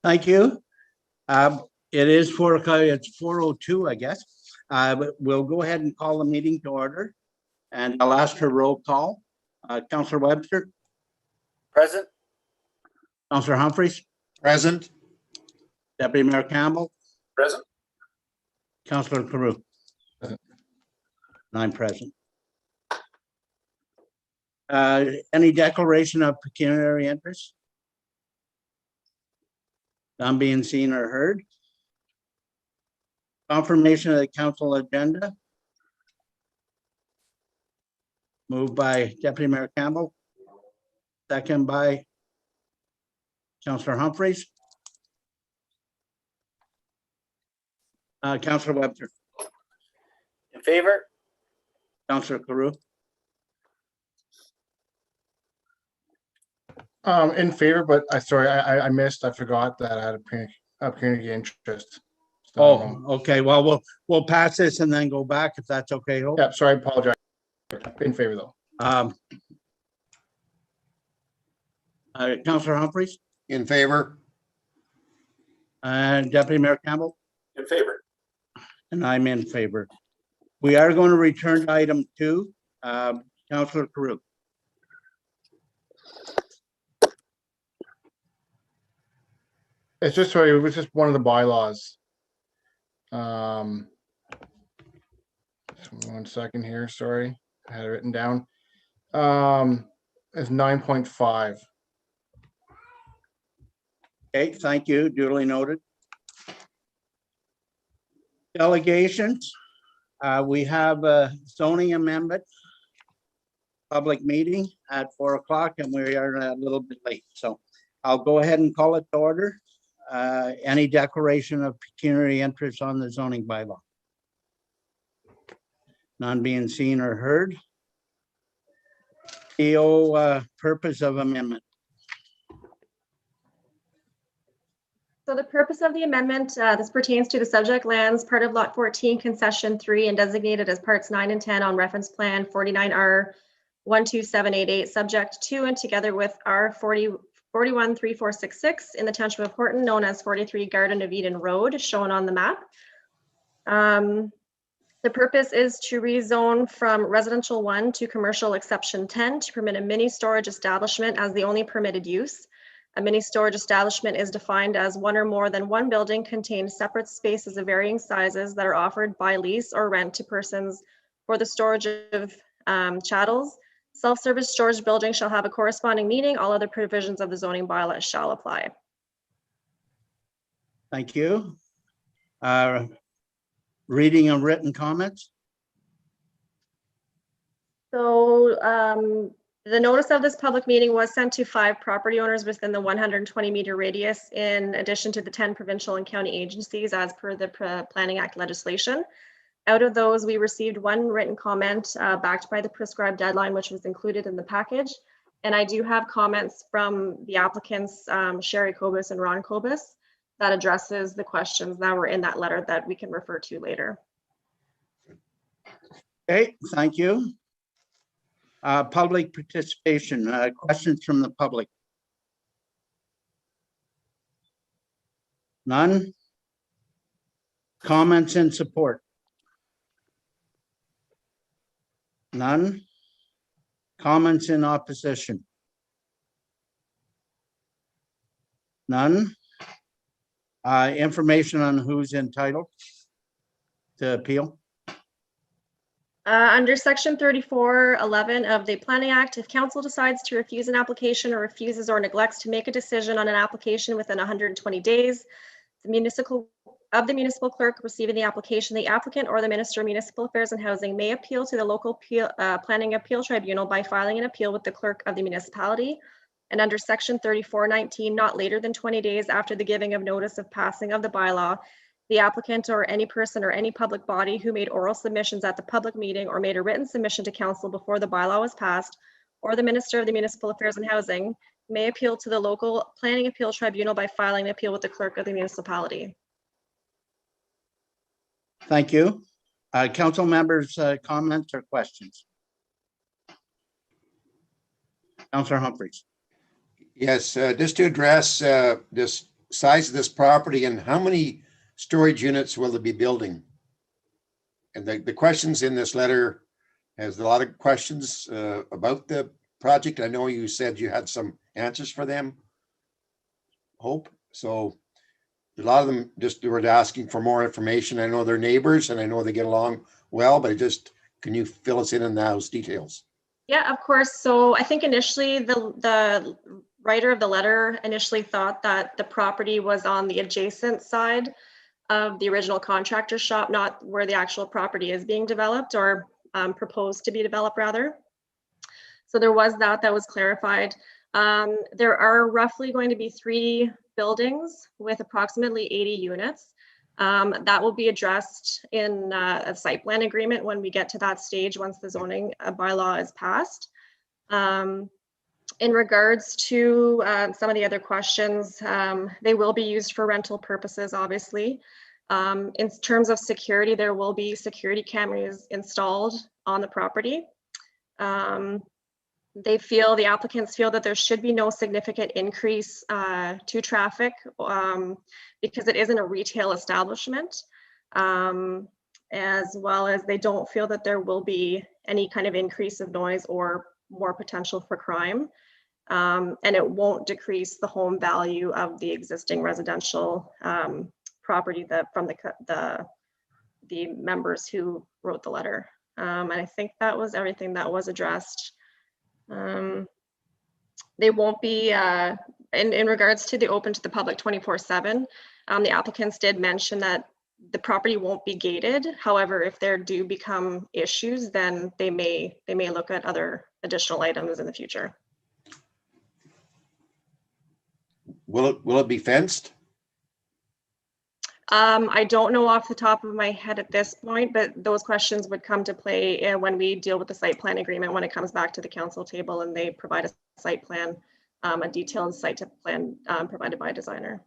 Thank you. It is it's 4:02, I guess. But we'll go ahead and call the meeting to order. And I'll ask for roll call. Councillor Webster, Present. Councillor Humphreys, Present. Deputy Mayor Campbell, Present. Councillor Carew. Present. 9 present. Any declaration of pecuniary interest? None being seen or heard. Confirmation of the council agenda. Moved by Deputy Mayor Campbell. Second by Councillor Humphreys. Councillor Webster, In favor? Councillor Carew, In favor, but I missed. I forgot that I had a pecuniary interest. oh, okay, well, we'll pass this and then go back if that's okay. Hope. Yeah, sorry, I apologize. In favor though. Councillor Humphreys In favor. and Deputy Mayor Campbell, In favor. and I'm in favor. We are going to return to item 2. Councillor Carew. It's just sorry, it was just one of the bylaws. 1 second here, sorry. I had it written down. It's 9.5. Okay, thank you. Duly noted. Delegations. We have a zoning amendment public meeting at 4 o'clock, and we are a little bit late. So I'll go ahead and call it to order. Any declaration of pecuniary interest on the zoning bylaw? None being seen or heard. PO purpose of amendment. So the purpose of the amendment, this pertains to the subject lands, part of Lot 14, Concession 3, and designated as Parts 9 and 10 on Reference Plan 49R 12788, subject to and together with R 413466 in the Township of Horton, known as 43 Garden of Eden Road, shown on the map. The purpose is to rezone from residential 1 to commercial exception 10 to permit a mini storage establishment as the only permitted use. A mini storage establishment is defined as one or more than one building containing separate spaces of varying sizes that are offered by lease or rent to persons for the storage of chattels. Self-service storage building shall have a corresponding meaning. All other provisions of the zoning bylaw shall apply. Thank you. Reading of written comments. So the notice of this public meeting was sent to 5 property owners within the 120-meter radius, in addition to the 10 provincial and county agencies as per the Planning Act legislation. Out of those, we received 1 written comment backed by the prescribed deadline, which was included in the package. And I do have comments from the applicants, Sherry Kobus and Ron Kobus, that addresses the questions that were in that letter that we can refer to later. Okay, thank you. Public participation, questions from the public. None. Comments in support. None. Comments in opposition. None. Information on who's entitled to appeal. Under section 3411 of the Planning Act, if council decides to refuse an application or refuses or neglects to make a decision on an application within 120 days, the municipal clerk receiving the application, the applicant or the Minister of Municipal Affairs and Housing may appeal to the local planning appeal tribunal by filing an appeal with the clerk of the municipality. And under section 3419, not later than 20 days after the giving of notice of passing of the bylaw, the applicant or any person or any public body who made oral submissions at the public meeting or made a written submission to council before the bylaw was passed, or the Minister of the Municipal Affairs and Housing, may appeal to the local planning appeal tribunal by filing an appeal with the clerk of the municipality. Thank you. Council members, comments or questions? Councillor Humphreys. Yes, just to address this size of this property and how many storage units will it be building? And the questions in this letter has a lot of questions about the project. I know you said you had some answers for them, Hope. So a lot of them just were asking for more information. I know they're neighbors and I know they get along well, but can you fill us in on those details? Yeah, of course. So I think initially the writer of the letter initially thought that the property was on the adjacent side of the original contractor shop, not where the actual property is being developed or proposed to be developed rather. So there was that was clarified. There are roughly going to be 3 buildings with approximately 80 units. That will be addressed in a site plan agreement when we get to that stage, once the zoning bylaw is passed. In regards to some of the other questions, they will be used for rental purposes, obviously. In terms of security, there will be security cameras installed on the property. The applicants feel that there should be no significant increase to traffic because it isn't a retail establishment, as well as they don't feel that there will be any kind of increase of noise or more potential for crime. And it won't decrease the home value of the existing residential property from the members who wrote the letter. And I think that was everything that was addressed. They won't be, in regards to the open to the public 24/7, the applicants did mention that the property won't be gated. However, if there do become issues, then they may look at other additional items in the future. Will it be fenced? I don't know off the top of my head at this point, but those questions would come to play when we deal with the site plan agreement, when it comes back to the council table and they provide a site plan, a detailed site plan provided by a designer.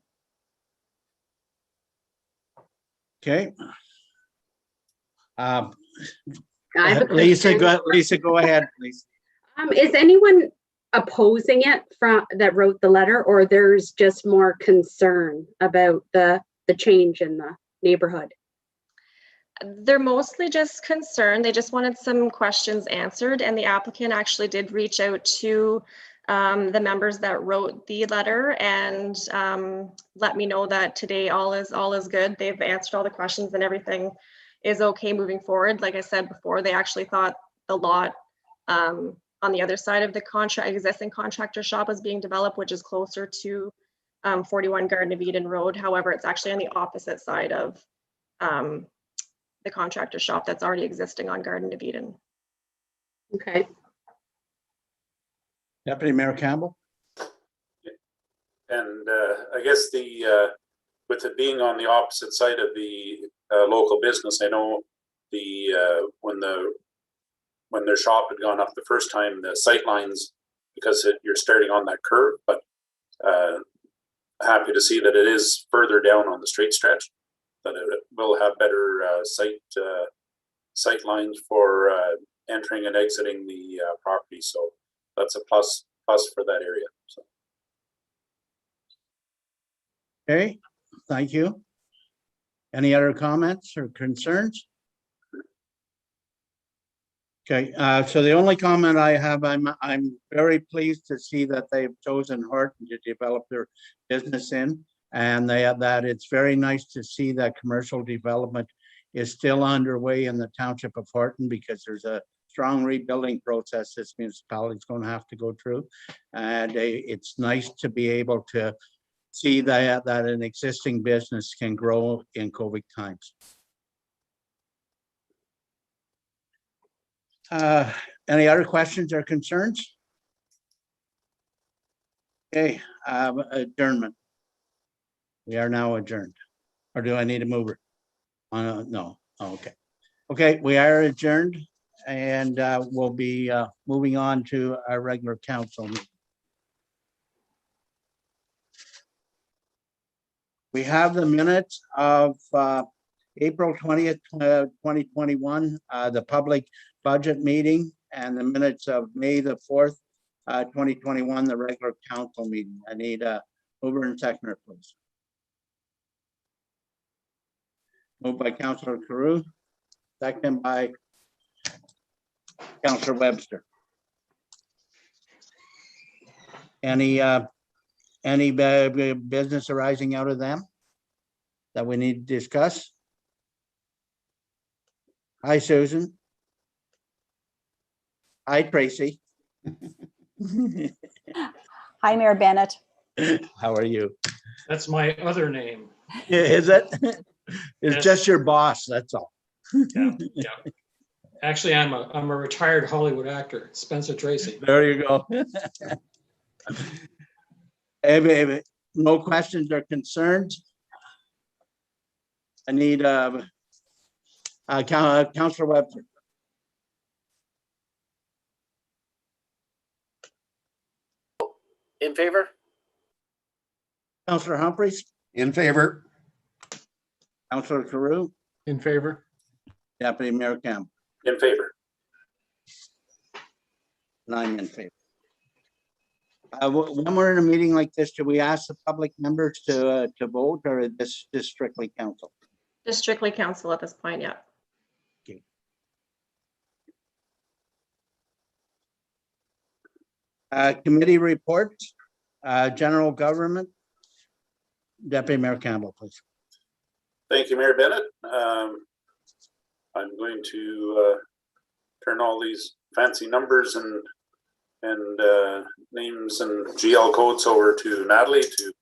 Okay. I have a Lisa, question. go ahead, please. Is anyone opposing it that wrote the letter, or there's just more concern about the change in the neighborhood? They're mostly just concerned. They just wanted some questions answered, and the applicant actually did reach out to the members that wrote the letter and let me know that today all is good. They've answered all the questions and everything is okay moving forward. Like I said before, they actually thought the lot on the other side of the existing contractor shop is being developed, which is closer to 41 Garden of Eden Road. However, it's actually on the opposite side of the contractor shop that's already existing on Garden of Eden. Okay. Deputy Mayor Campbell. And I guess with it being on the opposite side of the local business, I know when their shop had gone up the first time, the sight lines, because you're starting on that curve, but happy to see that it is further down on the straight stretch, that it will have better sight lines for entering and exiting the property. So that's a plus for that area. So. Okay, thank you. Any other comments or concerns? Okay, so the only comment I have, I'm very pleased to see that they've chosen Horton to develop their business in, and that it's very nice to see that commercial development is still underway in the township of Horton, because there's a strong rebuilding process this municipality is going to have to go through, and it's nice to be able to see that an existing business can grow in COVID times. Any other questions or concerns? Okay, adjournment. We are now adjourned. Or do I need to move it? No. Oh, okay. Okay, we are adjourned, and we'll be moving on to our regular council meeting. We have the minutes of April 20th, 2021, the public budget meeting, and the minutes of May the 4th, 2021, the regular council meeting. I need a mover and seconder, please. Moved by Councillor Carew, second by Councillor Webster. Any business arising out of them that we need to discuss? Hi, Susan. Hi, Tracy. Hi, Mayor Bennett. How are you? That's my other name. Is it? It's Yes. just your boss, that's all. Yeah, yeah. Actually, I'm a retired Hollywood actor, Spencer Tracy. There you go. If no questions or concerns, I need Councillor Webster. In favor? Councillor Humphreys, In favor? Councillor Carew, In favor? Deputy Mayor Campbell, In favor. and I'm in favor. When we're in a meeting like this, do we ask the public members to vote, or is this just strictly council? Just strictly council at this point, yeah. Committee reports, general government. Deputy Mayor Campbell, please. Thank you, Mayor Bennett. I'm going to turn all these fancy numbers and names and GL codes over to Natalie to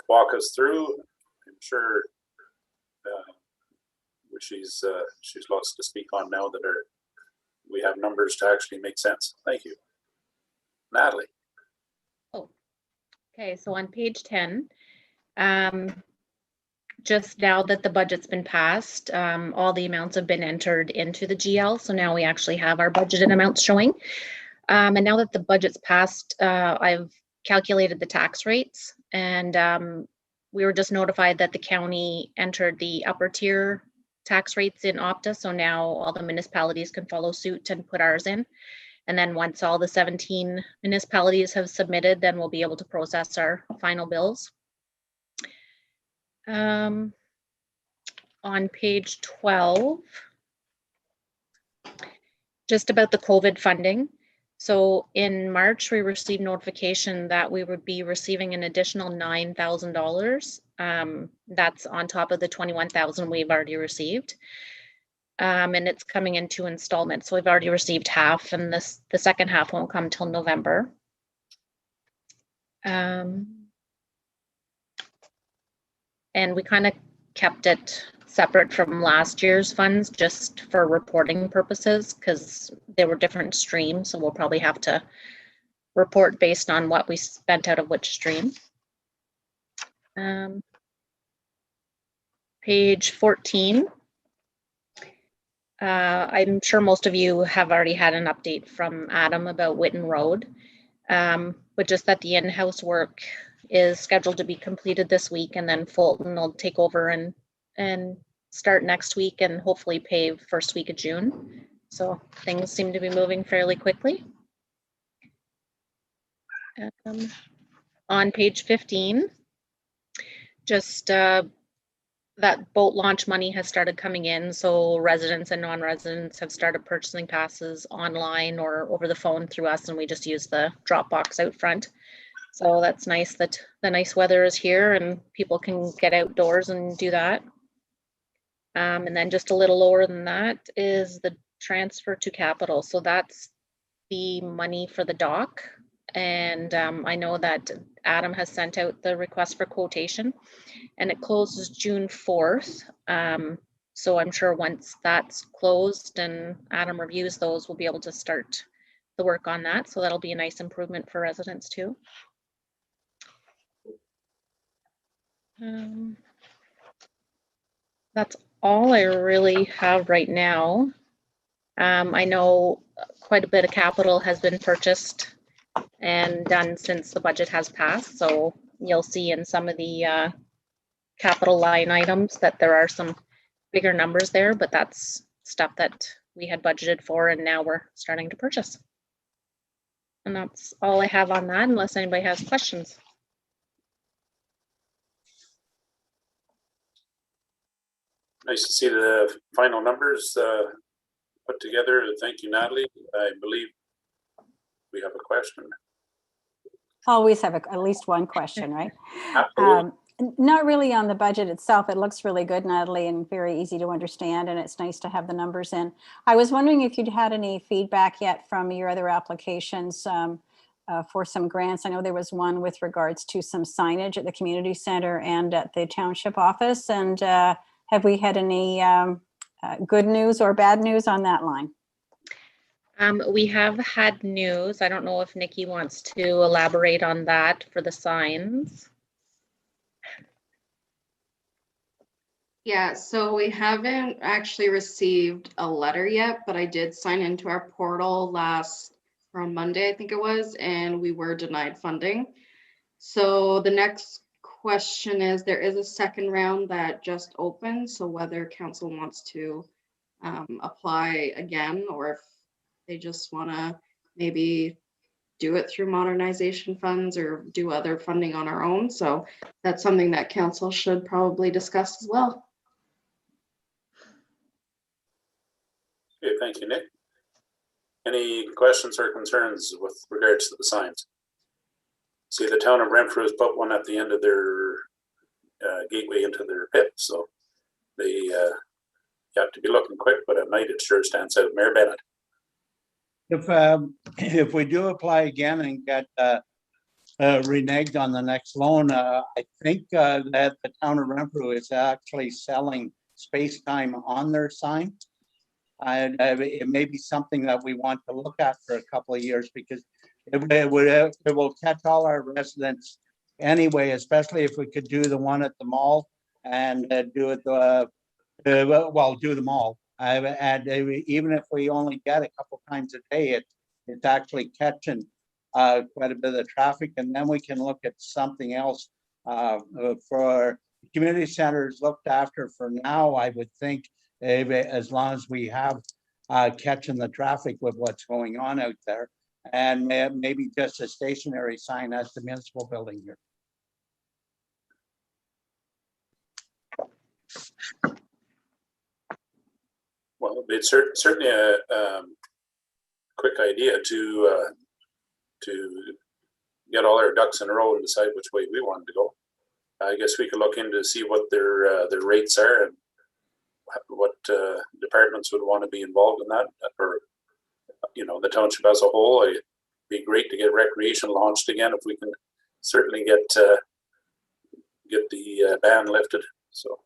walk us through. I'm sure she's lots to speak on now that we have numbers to actually make sense. Thank you, Natalie. Okay, so on page 10, just now that the budget's been passed, all the amounts have been entered into the GL. So now we actually have our budgeted amounts showing. And now that the budget's passed, I've calculated the tax rates, and we were just notified that the county entered the upper tier tax rates in Opta. So now all the municipalities can follow suit and put ours in. And then once all the 17 municipalities have submitted, then we'll be able to process our final bills. On page 12, just about the COVID funding. So in March, we received notification that we would be receiving an additional $9,000. That's on top of the $21,000 we've already received. And it's coming in 2 installments. So we've already received half, and the second half won't come till November. And we kind of kept it separate from last year's funds just for reporting purposes, because there were different streams. So we'll probably have to report based on what we spent out of which stream. Page 14. I'm sure most of you have already had an update from Adam about Whitten Road, but just that the in-house work is scheduled to be completed this week, and then Fulton will take over and start next week and hopefully pave first week of June. So things seem to be moving fairly quickly. On page 15, just that boat launch money has started coming in. So residents and non-residents have started purchasing passes online or over the phone through us, and we just use the drop box out front. So that's nice that the nice weather is here and people can get outdoors and do that. And then just a little lower than that is the transfer to capital. So that's the money for the dock. And I know that Adam has sent out the request for quotation, and it closes June 4th. So I'm sure once that's closed and Adam reviews those, we'll be able to start the work on that. So that'll be a nice improvement for residents too. That's all I really have right now. I know quite a bit of capital has been purchased and done since the budget has passed. So you'll see in some of the capital line items that there are some bigger numbers there, but that's stuff that we had budgeted for and now we're starting to purchase. And that's all I have on that, unless anybody has questions. Nice to see the final numbers put together. Thank you, Natalie. I believe we have a question. Always have at least one question, right? Absolutely. Not really on the budget itself. It looks really good, Natalie, and very easy to understand, and it's nice to have the numbers in. I was wondering if you'd had any feedback yet from your other applications for some grants. I know there was one with regards to some signage at the community center and at the township office. And have we had any good news or bad news on that line? We have had news. I don't know if Nikki wants to elaborate on that for the signs. Yeah, so we haven't actually received a letter yet, but I did sign into our portal on Monday, I think it was, and we were denied funding. So the next question is, there is a second round that just opened, so whether council wants to apply again, or if they just want to maybe do it through modernization funds or do other funding on our own. So that's something that council should probably discuss as well. Okay, thank you, Nick. Any questions or concerns with regards to the signs? See, the town of Renfrew has put one at the end of their gateway into their pit, so they you have to be looking quick, but at night it sure stands out. Mayor Bennett. If we do apply again and get reneged on the next loan, I think that the town of Renfrew is actually selling space time on their sign. It may be something that we want to look at for a couple of years, because it will catch all our residents anyway, especially if we could do the one at the mall and do it do them all. And even if we only get a couple times a day, it's actually catching quite a bit of traffic, and then we can look at something else for community centers looked after for now. I would think as long as we have catching the traffic with what's going on out there, and maybe just a stationary sign at the municipal building here. Well, it's certainly a quick idea to get all our ducks in a row and decide which way we wanted to go. I guess we could look into see what their rates are and what departments would want to be involved in that, or the township as a whole. It'd be great to get recreation launched again if we can certainly get the ban lifted. So.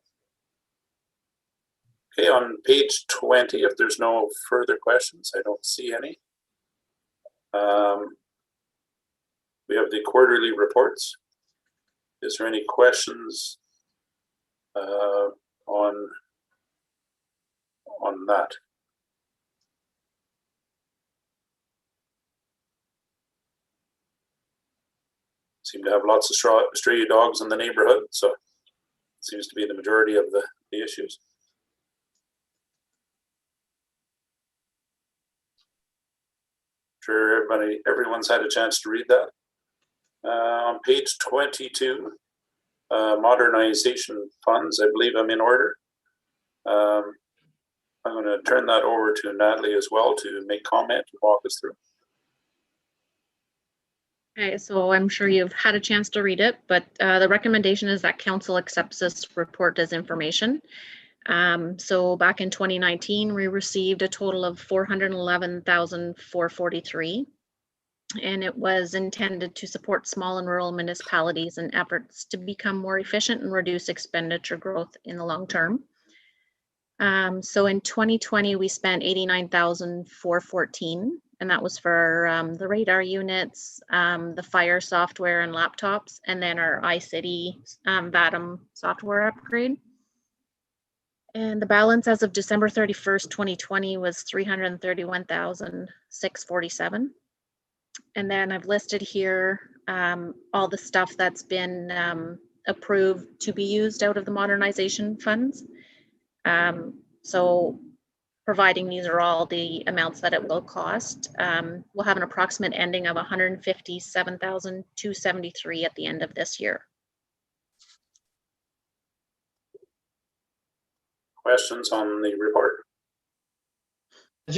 Okay, on page 20, if there's no further questions, I don't see any. We have the quarterly reports. Is there any questions on that? Seem to have lots of stray dogs in the neighborhood, so it seems to be the majority of the issues. Sure, everyone's had a chance to read that. On page 22, modernization funds, I believe I'm in order. I'm going to turn that over to Natalie as well to make comment and walk us through. Okay, so I'm sure you've had a chance to read it, but the recommendation is that council accepts this report as information. So back in 2019, we received a total of $411,443, and it was intended to support small and rural municipalities in efforts to become more efficient and reduce expenditure growth in the long term. So in 2020, we spent $89,414, and that was for the radar units, the fire software and laptops, and then our iCity VATM software upgrade. And the balance as of December 31st, 2020 was $331,647. And then I've listed here all the stuff that's been approved to be used out of the modernization funds. So providing these are all the amounts that it will cost, we'll have an approximate ending of $157,273 at the end of this year. Questions on the report?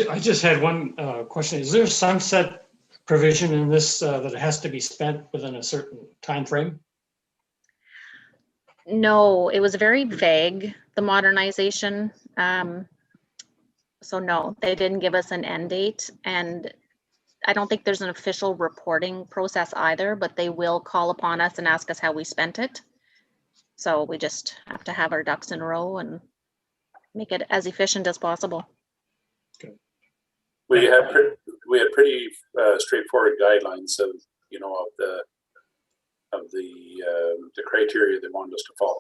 I just had one question. Is there a sunset provision in this that it has to be spent within a certain time frame? No, it was very vague, the modernization. So no, they didn't give us an end date, and I don't think there's an official reporting process either, but they will call upon us and ask us how we spent it. So we just have to have our ducks in a row and make it as efficient as possible. We had pretty straightforward guidelines of, you know, of the criteria they wanted us to follow.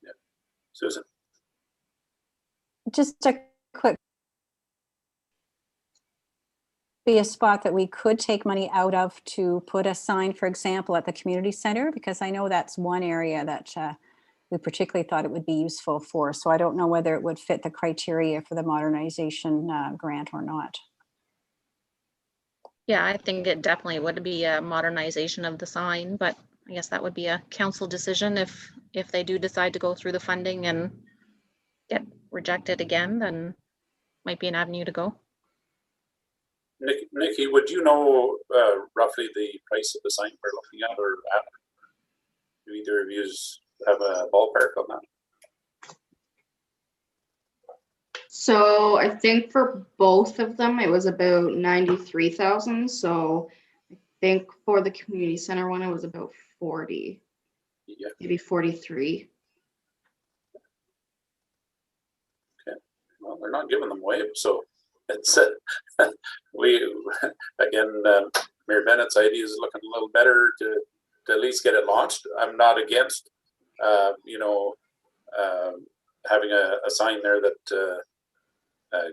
Yeah. Susan. Just a quick, be a spot that we could take money out of to put a sign, for example, at the community center, because I know that's one area that we particularly thought it would be useful for. So I don't know whether it would fit the criteria for the modernization grant or not. Yeah, I think it definitely would be a modernization of the sign, but I guess that would be a council decision if they do decide to go through the funding and get rejected again, then might be an avenue to go. Nikki, would you know roughly the price of the sign we're looking at, or do either of you have a ballpark on that? So I think for both of them, it was about 93,000. So I think for the community center one, it was about 40, Yeah. maybe 43. Okay. Well, they're not giving them away, so it's we again. Mayor Bennett's idea is looking a little better to at least get it launched. I'm not against, you know, having a sign there that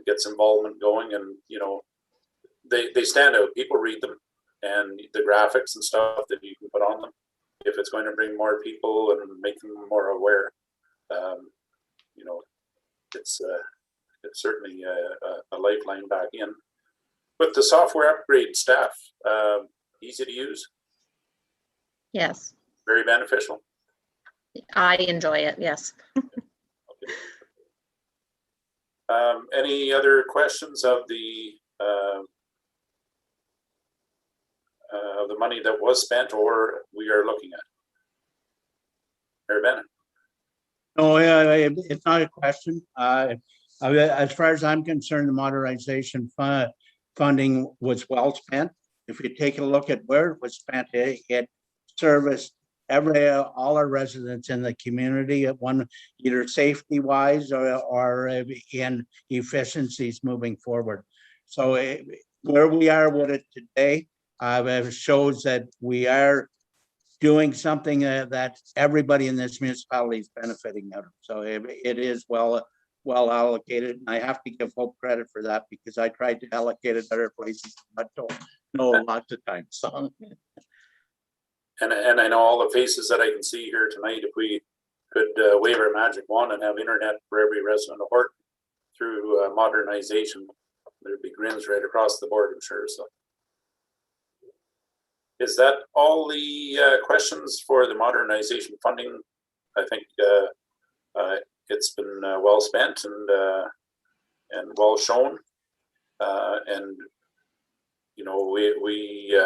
gets involvement going, and you know, they stand out. People read them, and the graphics and stuff that you can put on them, if it's going to bring more people and make them more aware, you know, it's certainly a lifeline back in. With the software upgrade staff, easy to use, Yes, very beneficial. I enjoy it, yes. Any other questions of the money that was spent or we are looking at? Mayor Bennett. No, it's not a question. As far as I'm concerned, the modernization funding was well spent. If you take a look at where it was spent, it serviced all our residents in the community at one, either safety wise or in efficiencies moving forward. So where we are with it today shows that we are doing something that everybody in this municipality is benefiting out of. So it is well allocated. And I have to give Hope credit for that, because I tried to allocate it other places, but don't know lots of times. So. And I know all the faces that I can see here tonight, if we could wave our magic wand and have internet for every resident of Horton through modernization, there'd be grins right across the board, I'm sure. So is that all the questions for the modernization funding? I think it's been well spent and well shown. And, you know, we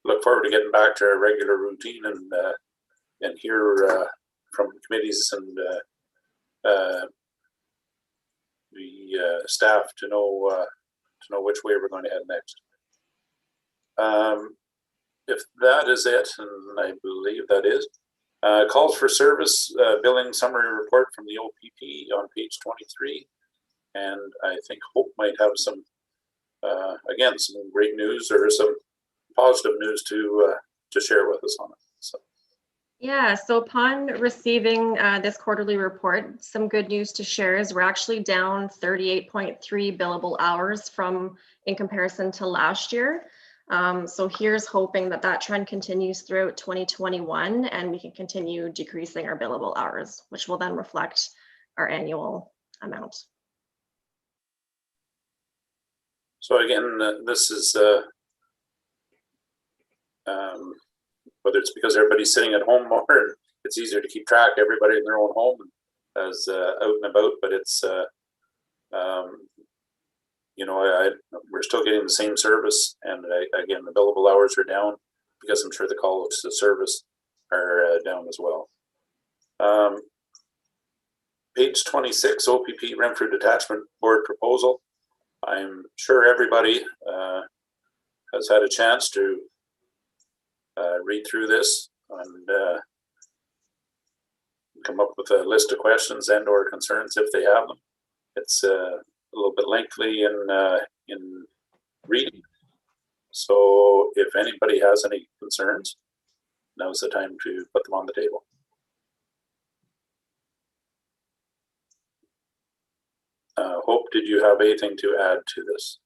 look forward to getting back to our regular routine and hear from committees and the staff to know which way we're going to head next. If that is it, and I believe that is, calls for service billing summary report from the OPP on page 23, and I think Hope might have some again some great news or some positive news to share with us on it. So. Yeah, so upon receiving this quarterly report, some good news to share is we're actually down 38.3 billable hours in comparison to last year. So here's hoping that trend continues throughout 2021 and we can continue decreasing our billable hours, which will then reflect our annual amount. So again, this is whether it's because everybody's sitting at home more, it's easier to keep track of everybody in their own home. as out and about, but it's, you know, we're still getting the same service, and again, the billable hours are down because I'm sure the calls to service are down as well. Page 26, OPP Renfrew Detachment Board proposal. I'm sure everybody has had a chance to read through this and come up with a list of questions and or concerns if they have them. It's a little bit lengthy in reading. So if anybody has any concerns, now's the time to put them on the table. Hope, did you have anything to add to this?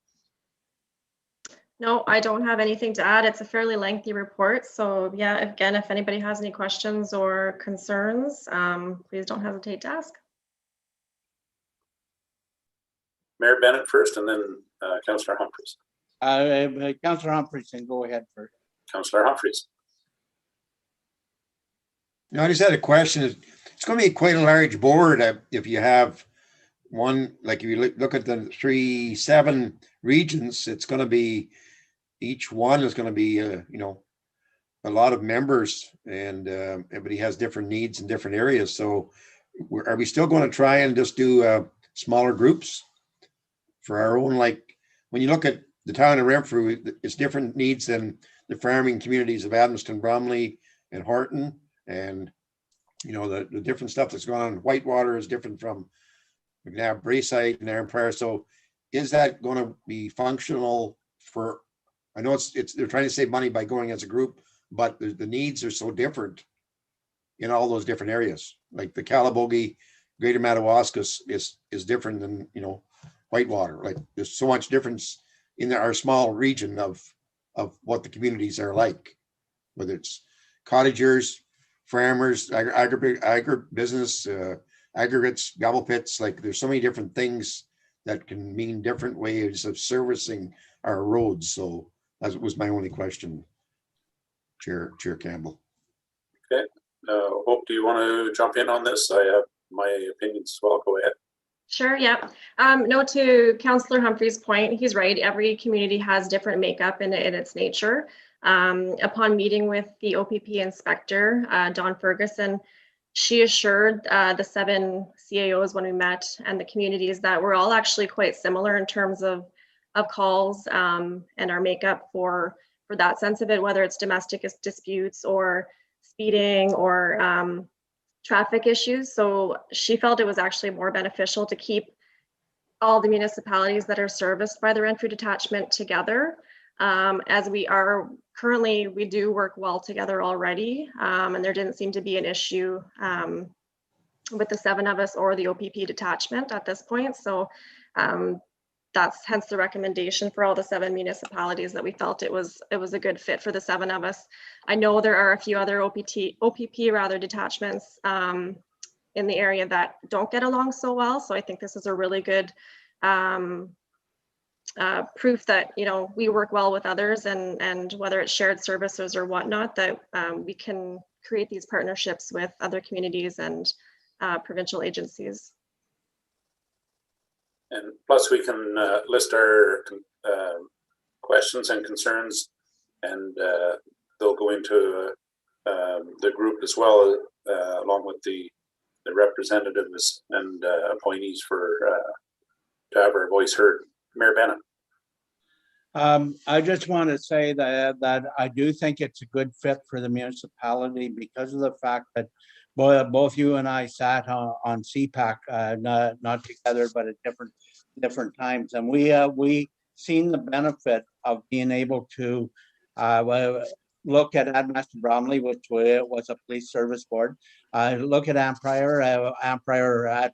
No, I don't have anything to add. It's a fairly lengthy report. So yeah, again, if anybody has any questions or concerns, please don't hesitate to ask. Mayor Bennett first, and then Councillor Humphries. Councillor Humphries, and go ahead first. Councillor Humphries. No, I just had a question. It's going to be quite a large board if you have one, like if you look at the 3-7 regions, it's going to be, each one is going to be, you know, a lot of members, and everybody has different needs in different areas. So are we still going to try and just do smaller groups for our own? Like when you look at the town of Renfrew, it's different needs than the farming communities of Adamston, Bromley, and Horton. And, you know, the different stuff that's going on in Whitewater is different from McNabb, Braeside, and Aaron Pryor. So is that going to be functional for, I know they're trying to save money by going as a group, but the needs are so different in all those different areas. Like the Calabogie, Greater Madawaska is different than, you know, Whitewater. Like there's so much difference in our small region of what the communities are like, whether it's cottagers, farmers, agribusiness, aggregates, gobble pits. Like there's so many different things that can mean different ways of servicing our roads. So that was my only question, Chair Campbell. Okay. Hope, do you want to jump in on this? I have my opinions as well. Go ahead. Sure, yeah. No, to Councillor Humphrey's point, he's right. Every community has different makeup in its nature. Upon meeting with the OPP inspector, Dawn Ferguson, she assured the 7 CAOs when we met and the communities that we're all actually quite similar in terms of calls and our makeup for that sense of it, whether it's domestic disputes or speeding or traffic issues. So she felt it was actually more beneficial to keep all the municipalities that are serviced by the Renfrew detachment together. As we are currently, we do work well together already, and there didn't seem to be an issue with the 7 of us or the OPP detachment at this point. So that's hence the recommendation for all the 7 municipalities that we felt it was a good fit for the 7 of us. I know there are a few other OPP detachments in the area that don't get along so well. So I think this is a really good proof that, you know, we work well with others, and whether it's shared services or whatnot, that we can create these partnerships with other communities and provincial agencies. And plus we can list our questions and concerns, and they'll go into the group as well, along with the representatives and appointees for to have our voice heard. Mayor Bennett. I just want to say that I do think it's a good fit for the municipality because of the fact that both you and I sat on CPAC, not together, but at different times, and we seen the benefit of being able to look at Adamston Bromley, which was a police service board. Look at Ampryor. Ampryor at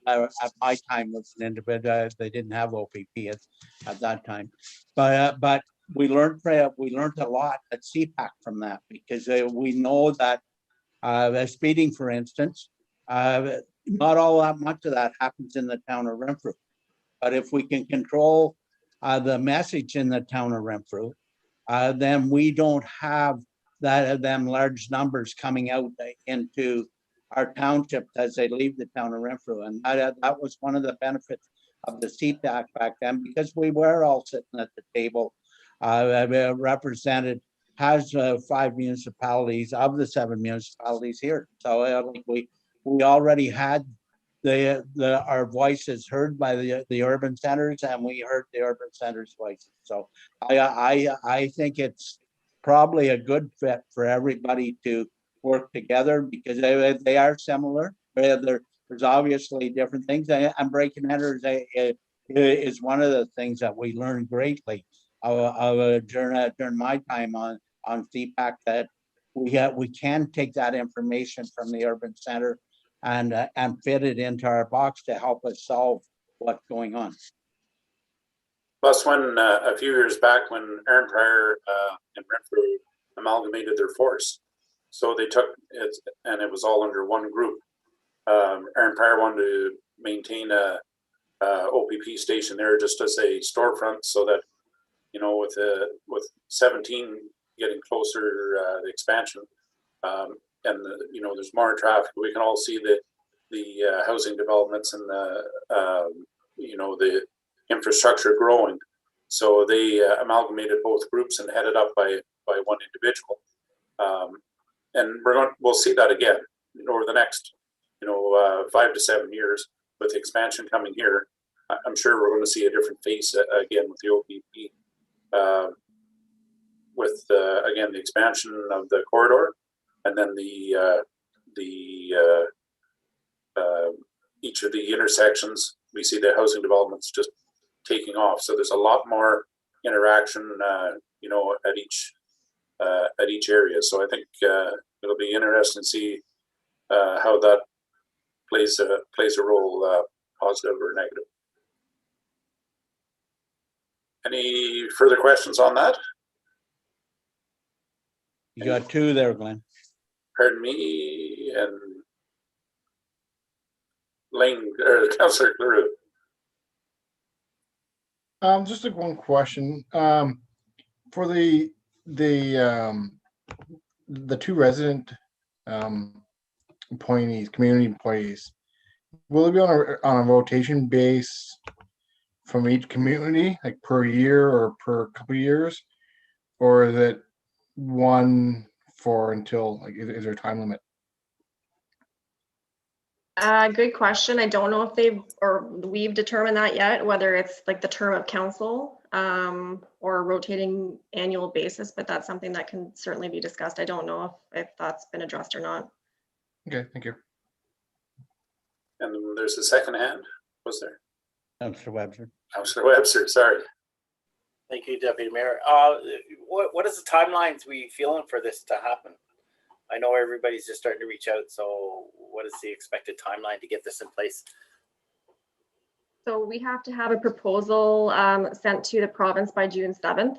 my time was an individual. They didn't have OPP at that time, but we learned a lot at CPAC from that, because we know that speeding, for instance, not all that much of that happens in the town of Renfrew. But if we can control the message in the town of Renfrew, then we don't have them large numbers coming out into our townships as they leave the town of Renfrew. And that was one of the benefits of the CPAC back then, because we were all sitting at the table. Represented has 5 municipalities of the 7 municipalities here. So we already had our voices heard by the urban centers, and we heard the urban centers' voices. So I think it's probably a good fit for everybody to work together, because they are similar. There's obviously different things, and breaking enters is one of the things that we learned greatly during my time on CPAC, that we can take that information from the urban center and fit it into our box to help us solve what's going on. Plus, when a few years back, when Aaron Pryor and Renfrew amalgamated their force, so they took it, and it was all under one group. Aaron Pryor wanted to maintain a OPP station there just as a storefront, so that, you know, with 17 getting closer, the expansion, and you know, there's more traffic. We can all see the housing developments and the you know, the infrastructure growing. So they amalgamated both groups and headed up by one individual. And we'll see that again over the next, you know, 5 to 7 years with the expansion coming here. I'm sure we're going to see a different face again with the OPP, with again the expansion of the corridor, and then each of the intersections. We see the housing developments just taking off. So there's a lot more interaction, you know, at each area. So I think it'll be interesting to see how that plays a role, positive or negative. Any further questions on that? You got 2 there, Glenn. Pardon me, and Lane, or Councillor Cleroux. Just like one question. For the 2 resident appointees, community employees, will it be on a rotation base from each community, like per year or per couple of years, or is it one for until, like, is there a time limit? Good question. I don't know if we've determined that yet, whether it's like the term of council or a rotating annual basis, but that's something that can certainly be discussed. I don't know if that's been addressed or not. Okay, thank you. And there's a second hand, was there? Councillor Webster. Councillor Webster, sorry. Thank you, Deputy Mayor. What is the timelines we feeling for this to happen? I know everybody's just starting to reach out, so what is the expected timeline to get this in place? So we have to have a proposal sent to the province by June 7th.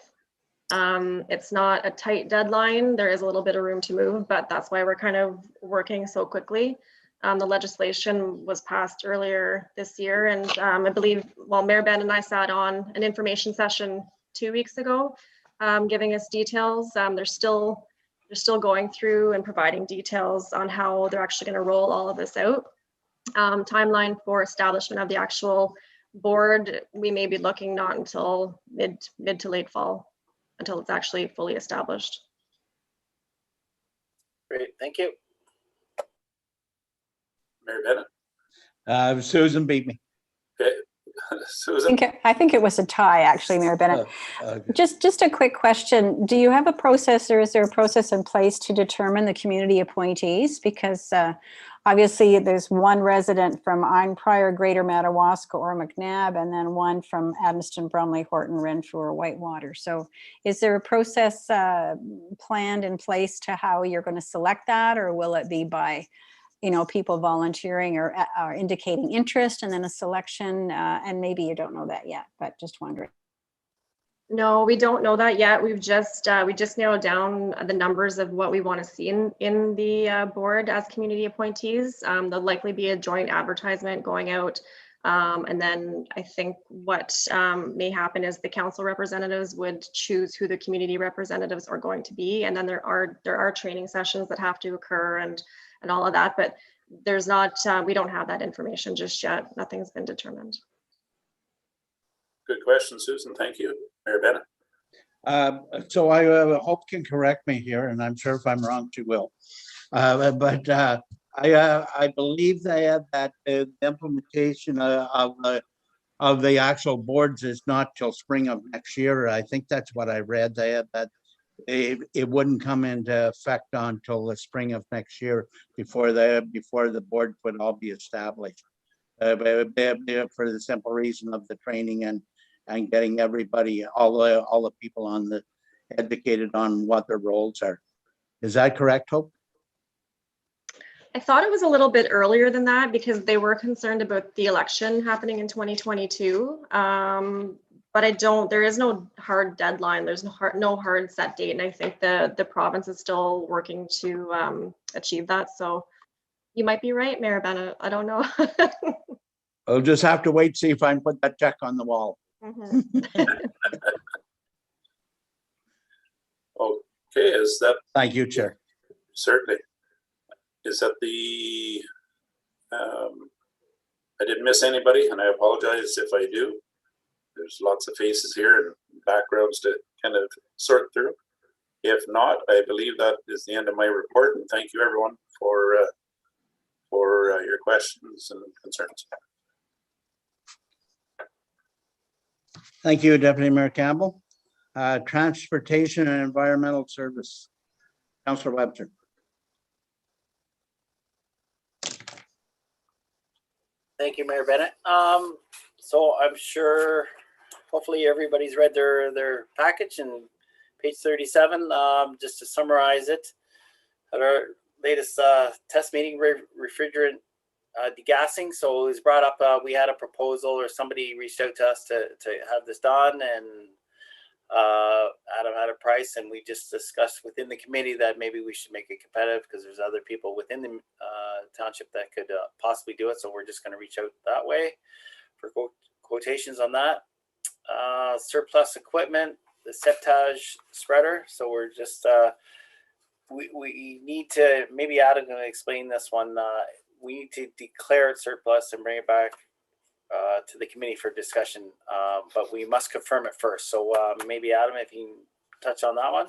It's not a tight deadline. There is a little bit of room to move, but that's why we're kind of working so quickly. The legislation was passed earlier this year, and I believe, well, Mayor Ben and I sat on an information session 2 weeks ago, giving us details. They're still going through and providing details on how they're actually going to roll all of this out. Timeline for establishment of the actual board, we may be looking not until mid to late fall, until it's actually fully established. Great, thank you. Mayor Bennett. Susan beat me. Okay. Susan. I think it was a tie, actually, Mayor Bennett. Okay. Just a quick question. Do you have a process, or is there a process in place to determine the community appointees? Because obviously there's one resident from Aaron Pryor, Greater Madawaska or McNabb, and then one from Adamston, Brumley, Horton, Renfrew or Whitewater. So is there a process planned in place to how you're going to select that, or will it be by, you know, people volunteering or indicating interest and then a selection, and maybe you don't know that yet, but just wondering. No, we don't know that yet. We just narrowed down the numbers of what we want to see in the board as community appointees. There'll likely be a joint advertisement going out. And then I think what may happen is the council representatives would choose who the community representatives are going to be. And then there are training sessions that have to occur and all of that, but there's not, we don't have that information just yet. Nothing's been determined. Good question, Susan. Thank you. Mayor Bennett. So I hope can correct me here, and I'm sure if I'm wrong, she will. But I believe that the implementation of the actual boards is not till spring of next year. I think that's what I read. That it wouldn't come into effect until the spring of next year before the board would all be established. For the simple reason of the training and getting everybody, all the people on the educated on what their roles are. Is that correct, Hope? I thought it was a little bit earlier than that because they were concerned about the election happening in 2022. But there is no hard deadline. There's no hard set date. And I think the province is still working to achieve that. So you might be right, Mayor Bennett. I don't know. I'll just have to wait, see if I can put that check on the wall. Mhm. Okay, is that Thank you, Chair. certainly? Is that I didn't miss anybody, and I apologize if I do. There's lots of faces here and backgrounds to kind of sort through. If not, I believe that is the end of my report, and thank you everyone for your questions and concerns. Thank you, Deputy Mayor Campbell. Transportation and Environmental Service. Councillor Webster. Thank you, Mayor Bennett. So I'm sure, hopefully everybody's read their package and page 37, just to summarize it. At our latest test meeting, refrigerant degassing. So it was brought up, we had a proposal or somebody reached out to us to have this done, and Adam had a price, and we just discussed within the committee that maybe we should make it competitive because there's other people within the township that could possibly do it. So we're just going to reach out that way for quotations on that. Surplus equipment, the septage spreader. So we're just, we need to, maybe Adam can explain this one. We need to declare it surplus and bring it back to the committee for discussion, but we must confirm it first. So maybe Adam, if you can touch on that one.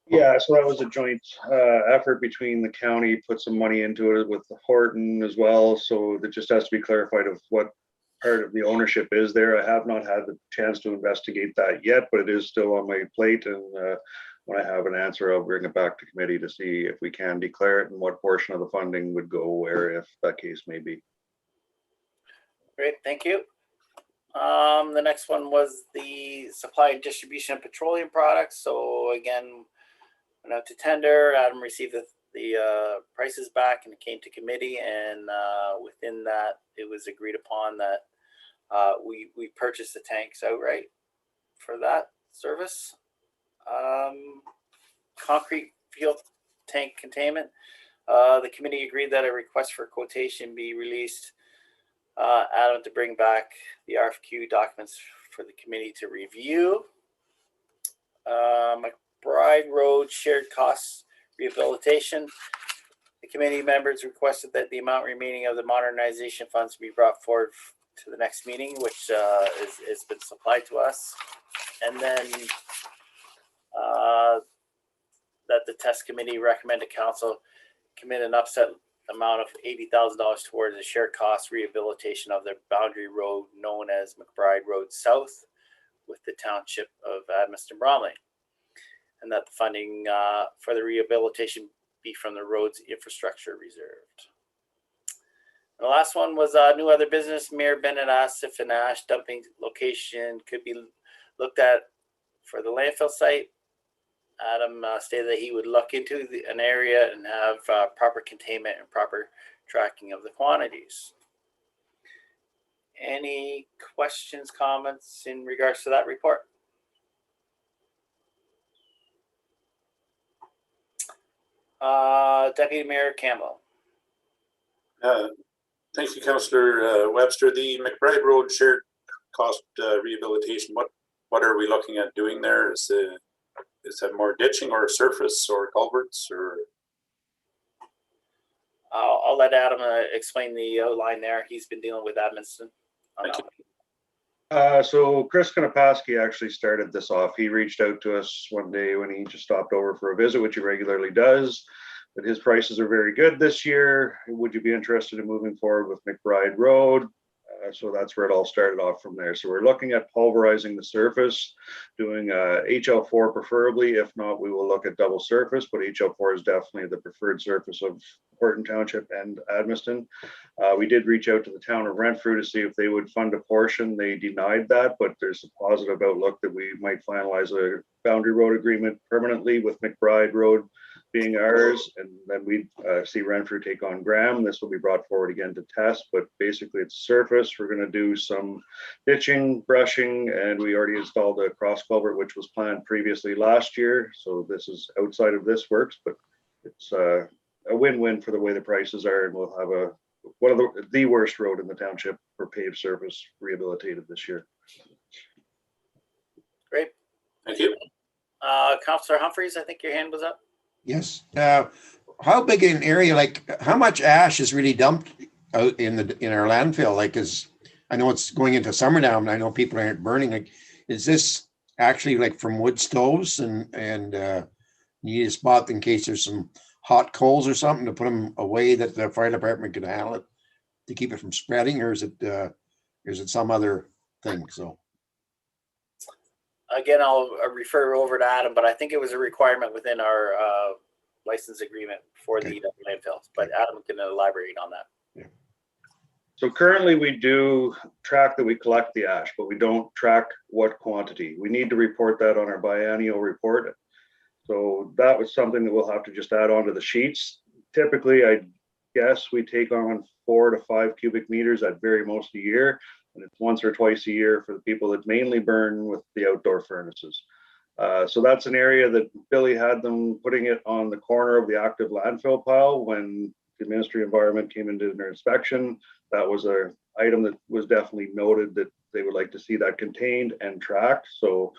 Yeah, so that was a joint effort between the county, put some money into it with Horton as well. So it just has to be clarified of what part of the ownership is there. I have not had the chance to investigate that yet, but it is still on my plate. And when I have an answer, I'll bring it back to committee to see if we can declare it and what portion of the funding would go where, if that case may be. Great, thank you. The next one was the supply and distribution of petroleum products. So again, went out to tender. Adam received the prices back and it came to committee, and within that, it was agreed upon that we purchased the tanks outright for that service. Concrete fuel tank containment. The committee agreed that a request for quotation be released. Adam to bring back the RFQ documents for the committee to review. McBride Road shared costs rehabilitation. The committee members requested that the amount remaining of the modernization funds be brought forward to the next meeting, which has been supplied to us. And then that the test committee recommended council commit an upset amount of $80,000 towards the shared cost rehabilitation of the boundary road known as McBride Road South with the township of Admiston Bromley, and that the funding for the rehabilitation be from the roads infrastructure reserved. And the last one was new other business. Mayor Bennett asked if an ash dumping location could be looked at for the landfill site. Adam stated that he would look into an area and have proper containment and proper tracking of the quantities. Any questions, comments in regards to that report? Deputy Mayor Campbell. Thank you, Councillor Webster. The McBride Road shared cost rehabilitation, what are we looking at doing there? Is that more ditching or surface or culverts or? I'll let Adam explain the outline there. He's been dealing with Edmiston. Thank you. So Chris Kanapaski actually started this off. He reached out to us one day when he just stopped over for a visit, which he regularly does. But his prices are very good this year. Would you be interested in moving forward with McBride Road? So that's where it all started off from there. So we're looking at pulverizing the surface, doing HL4 preferably. If not, we will look at double surface, but HL4 is definitely the preferred surface of Horton Township and Edmiston. We did reach out to the town of Renfrew to see if they would fund a portion. They denied that, but there's a positive outlook that we might finalize a boundary road agreement permanently with McBride Road being ours, and then we see Renfrew take on Graham. This will be brought forward again to test, but basically it's surface. We're going to do some ditching, brushing, and we already installed a cross culvert, which was planned previously last year. So this is outside of this works, but it's a win-win for the way the prices are, and we'll have one of the worst road in the township for paved surface rehabilitated this year. Great. Thank you. Councillor Humphreys, I think your hand was up. Yes. How big an area, like how much ash is really dumped out in our landfill? Like, I know it's going into summer now and I know people aren't burning. Like, is this actually like from wood stoves and you need a spot in case there's some hot coals or something to put them away that the fire department can handle it to keep it from spreading, or is it some other thing? So Again, I'll refer over to Adam, but I think it was a requirement within our license agreement for the landfills, but Adam can elaborate on that. So currently we do track that we collect the ash, but we don't track what quantity. We need to report that on our biennial report. So that was something that we'll have to just add on to the sheets. Typically, I guess we take on 4 to 5 cubic meters at very most a year. And it's once or twice a year for the people that mainly burn with the outdoor furnaces. So that's an area that Billy had them putting it on the corner of the active landfill pile. When the Ministry of Environment came into their inspection, that was an item that was definitely noted that they would like to see that contained and tracked. So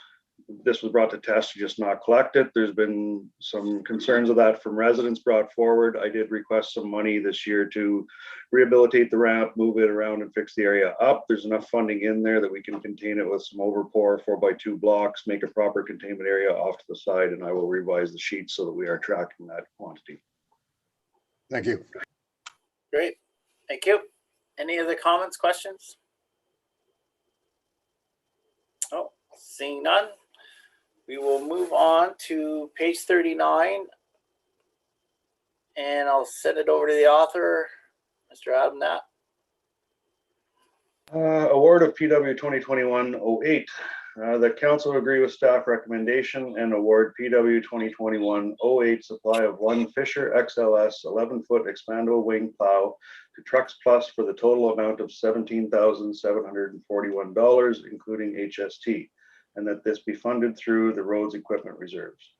this was brought to test to just not collect it. There's been some concerns of that from residents brought forward. I did request some money this year to rehabilitate the ramp, move it around and fix the area up. There's enough funding in there that we can contain it with some overpour, 4x2 blocks, make a proper containment area off to the side, and I will revise the sheet so that we are tracking that quantity. thank you. Great. Thank you. Any other comments, questions? Oh, seeing none. We will move on to page 39, and I'll send it over to the author, Mr. Adam Knapp. Award of PW 2021-08. The council agree with staff recommendation and award PW 2021-08 supply of one Fisher XLS 11-foot expandable wing plow to Trucks Plus for the total amount of $17,741, including HST, and that this be funded through the roads equipment reserves.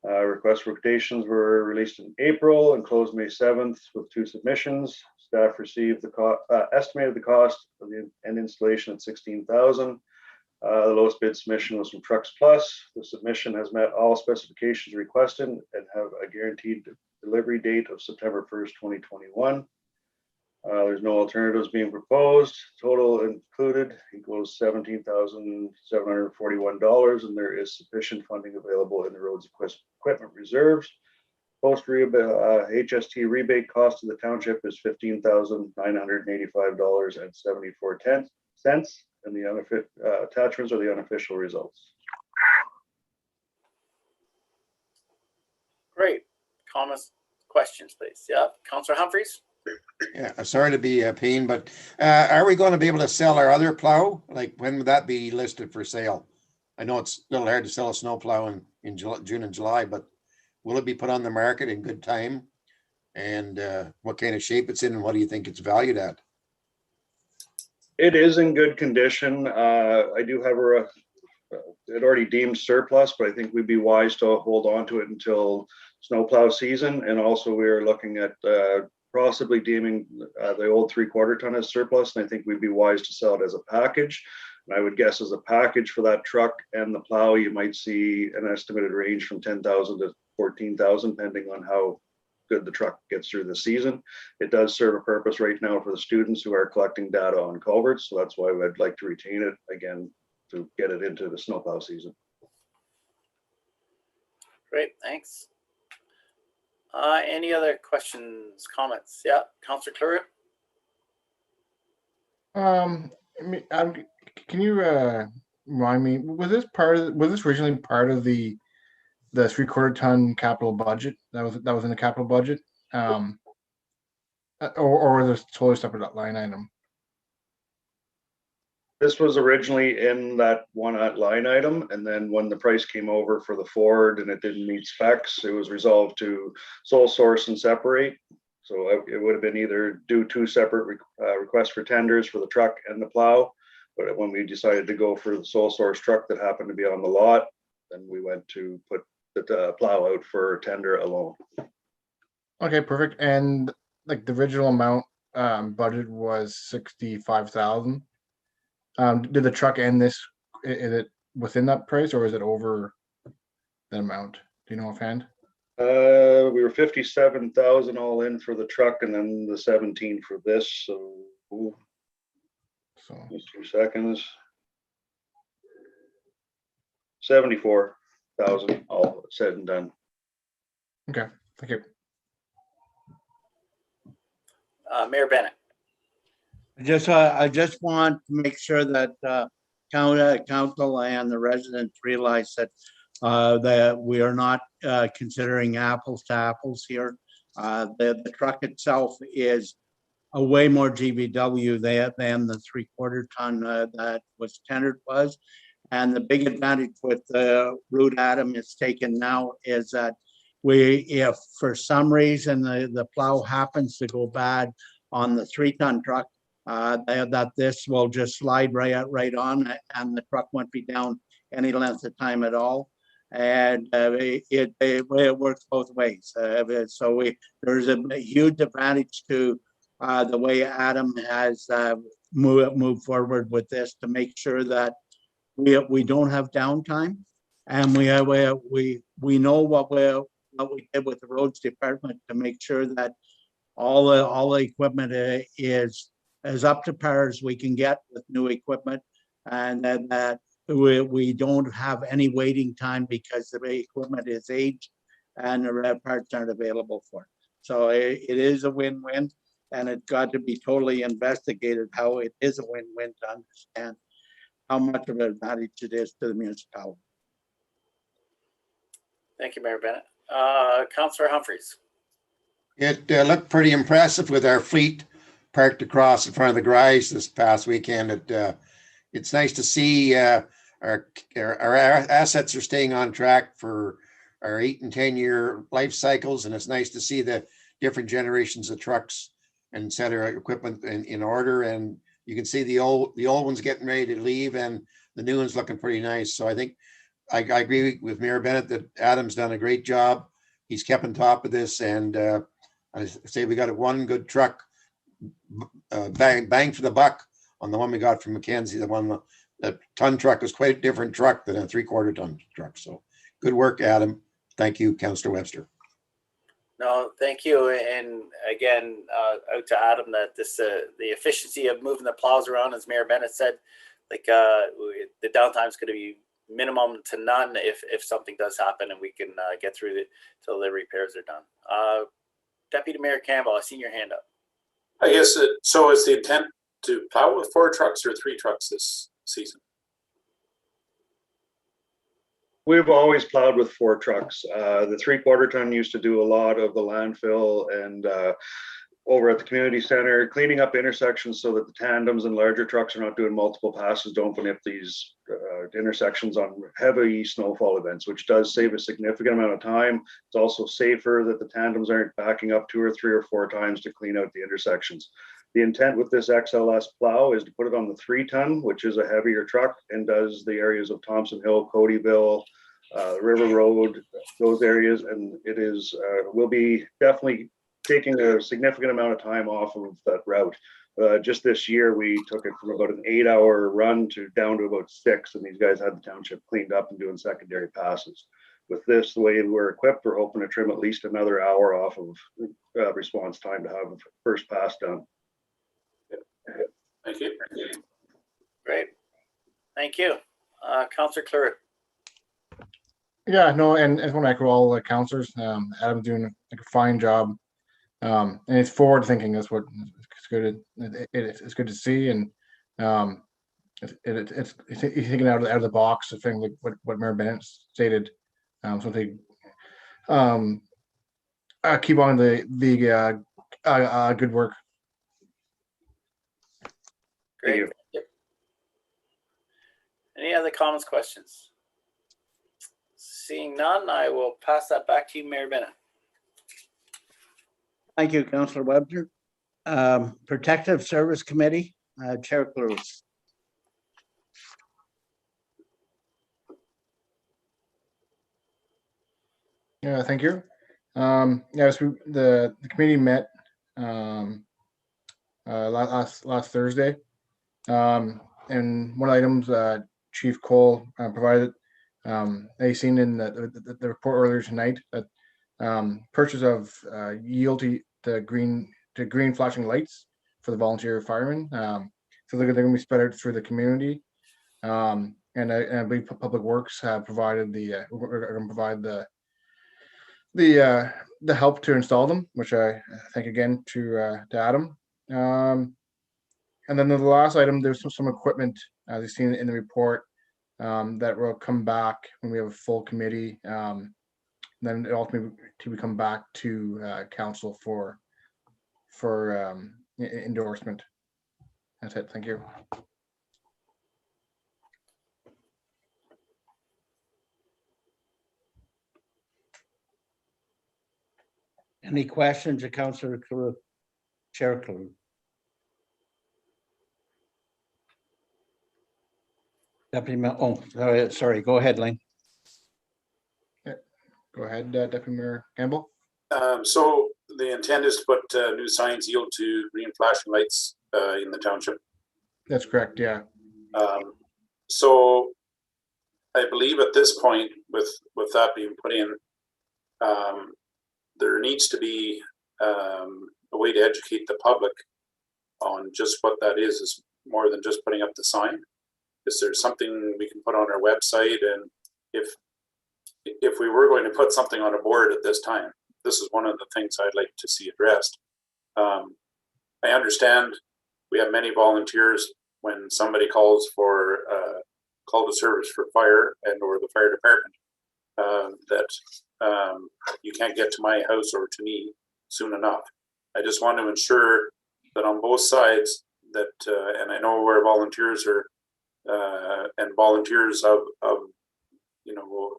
Request for quotations were released in April and closed May 7th with 2 submissions. Staff received the estimated the cost of the end installation at $16,000. The lowest bid submission was from Trucks Plus. The submission has met all specifications requested and have a guaranteed delivery date of September 1st, 2021. There's no alternatives being proposed. Total included equals $17,741, and there is sufficient funding available in the roads equipment reserves. Post HST rebate cost to the township is $15,985.74, and the attachments are the unofficial results. Great. Comments, questions, please. Yeah, Councillor Humphreys. Yeah, sorry to be a pain, but are we going to be able to sell our other plow? Like, when would that be listed for sale? I know it's a little hard to sell a snow plow in June and July, but will it be put on the market in good time? And what kind of shape it's in, and what do you think it's valued at? It is in good condition. I do have it already deemed surplus, but I think we'd be wise to hold on to it until snowplow season. And also we are looking at possibly deeming the old 3/4 ton as surplus. And I think we'd be wise to sell it as a package. And I would guess as a package for that truck and the plow, you might see an estimated range from $10,000 to $14,000, depending on how good the truck gets through the season. It does serve a purpose right now for the students who are collecting data on culverts. So that's why I'd like to retain it again, to get it into the snowplow season. Great, thanks. Any other questions, comments? Yeah, Councillor Clure? Can you remind me, was this originally part of the 3/4 ton capital budget that was in the capital budget? Or was this totally separate line item? This was originally in that one line item, and then when the price came over for the Ford and it didn't meet specs, it was resolved to sole source and separate. So it would have been either do 2 separate requests for tenders for the truck and the plow. But when we decided to go for the sole source truck that happened to be on the lot, then we went to put the plow out for tender alone. Okay, perfect. And like the original amount budget was 65,000. Did the truck end this? Is it within that price, or is it over that amount? Do you know offhand? We were 57,000 all in for the truck, and then the 17 for this. So, just 2 seconds. 74,000 all said and done. Okay, thank you. Mayor Bennett? I just want to make sure that council and the residents realize that we are not considering apples to apples here. The truck itself is a way more GVW than the 3/4 ton that was tendered was. And the big advantage with the route Adam is taken now is that if for some reason the plow happens to go bad on the 3-ton truck, that this will just slide right on, and the truck won't be down any length of time at all. And it works both ways. So there's a huge advantage to the way Adam has moved forward with this to make sure that we don't have downtime, and we know what we did with the roads department to make sure that all the equipment is as up to par as we can get with new equipment, and that we don't have any waiting time because the equipment is aged and the parts aren't available for it. So it is a win-win, and it's got to be totally investigated how it is a win-win to understand how much of an advantage it is to the municipality. Thank you, Mayor Bennett. Councillor Humphreys? It looked pretty impressive with our fleet parked across in front of the garage this past weekend. It's nice to see our assets are staying on track for our 8 and 10-year life cycles, and it's nice to see the different generations of trucks and et cetera equipment in order. And you can see the old ones getting ready to leave, and the new ones looking pretty nice. So I think I agree with Mayor Bennett that Adam's done a great job. He's kept on top of this, and I say we got one good truck, bang for the buck on the one we got from Mackenzie. The ton truck was quite a different truck than a 3/4 ton truck. So good work, Adam. Thank you, Councillor Webster. No, thank you. And again, out to Adam, that the efficiency of moving the plows around, as Mayor Bennett said, like the downtime is going to be minimum to none if something does happen, and we can get through it till the repairs are done. Deputy Mayor Campbell, I seen your hand up. I guess so. Is the intent to plow with 4 trucks or 3 trucks this season? We've always plowed with 4 trucks. The 3/4 ton used to do a lot of the landfill and over at the community center, cleaning up intersections so that the tandems and larger trucks are not doing multiple passes to open up these intersections on heavy snowfall events, which does save a significant amount of time. It's also safer that the tandems aren't backing up 2 or 3 or 4 times to clean out the intersections. The intent with this XLS plow is to put it on the 3-ton, which is a heavier truck and does the areas of Thompson Hill, Codyville, River Road, those areas. And it is will be definitely taking a significant amount of time off of that route. Just this year, we took it from about an 8-hour run down to about 6, and these guys had the township cleaned up and doing secondary passes. with this, the way we're equipped, we're hoping to trim at least another hour off of response time to have first pass done. Thank you. Great. Thank you. Councillor Clure. Yeah, no, and I just want to echo all the counselors. Adam's doing like a fine job. And it's forward thinking. That's what it's good. It's good to see, and it's he's thinking out of the box. I think like what Mayor Bennett stated. So they keep on the good work. Great. Yep. Any other comments, questions? Seeing none, I will pass that back to you, Mayor Bennett. Thank you, Councillor Webster. Protective Service Committee, Chair Cruz. Yeah, thank you. Yes, the committee met last Thursday, and one of the items Chief Cole provided. They seen in the report earlier tonight that purchase of yield to green flashing lights for the volunteer firemen. So they're going to be spread out through the community, and I believe Public Works have provided are going to provide the help to install them, which I thank again to Adam. And then the last item, there's some equipment as you've seen in the report that will come back when we have a full committee. Then it ultimately to come back to council for endorsement. That's it. Thank you. Any questions of Councillor Clure? Chair Clure. Deputy Mayor, sorry, go ahead, Lane. Go ahead, Deputy Mayor Campbell. So the intent is to put new signs yield to green flashing lights in the township. That's correct. Yeah. So I believe at this point, with that being put in, there needs to be a way to educate the public on just what that is more than just putting up the sign. Is there something we can put on our website? And if we were going to put something on a board at this time, this is one of the things I'd like to see addressed. I understand we have many volunteers when somebody calls for call to service for fire and or the fire department that you can't get to my house or to me soon enough. I just want to ensure that on both sides that, and I know where volunteers are and volunteers of you know,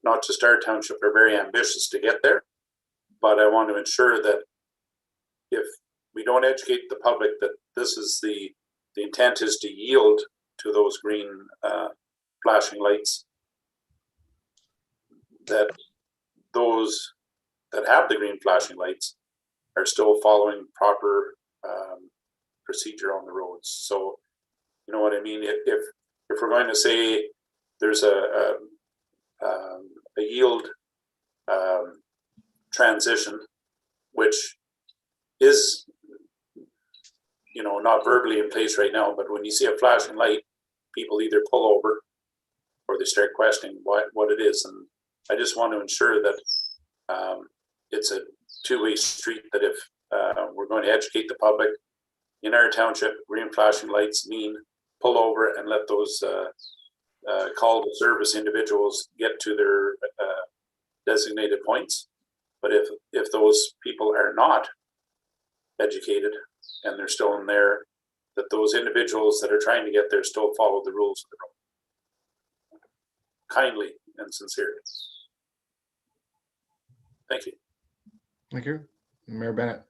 not just our township are very ambitious to get there, but I want to ensure that if we don't educate the public that this is the intent is to yield to those green flashing lights, that those that have the green flashing lights are still following proper procedure on the roads. So, you know what I mean? If we're going to say there's a yield transition, which is, you know, not verbally in place right now, but when you see a flashing light, people either pull over or they start questioning what it is. And I just want to ensure that it's a two-way street, that if we're going to educate the public in our township, green flashing lights mean pull over and let those call to service individuals get to their designated points. But if those people are not educated and they're still in there, that those individuals that are trying to get there still follow the rules of the road. Kindly and sincerely. Thank you. Thank you. Mayor Bennett.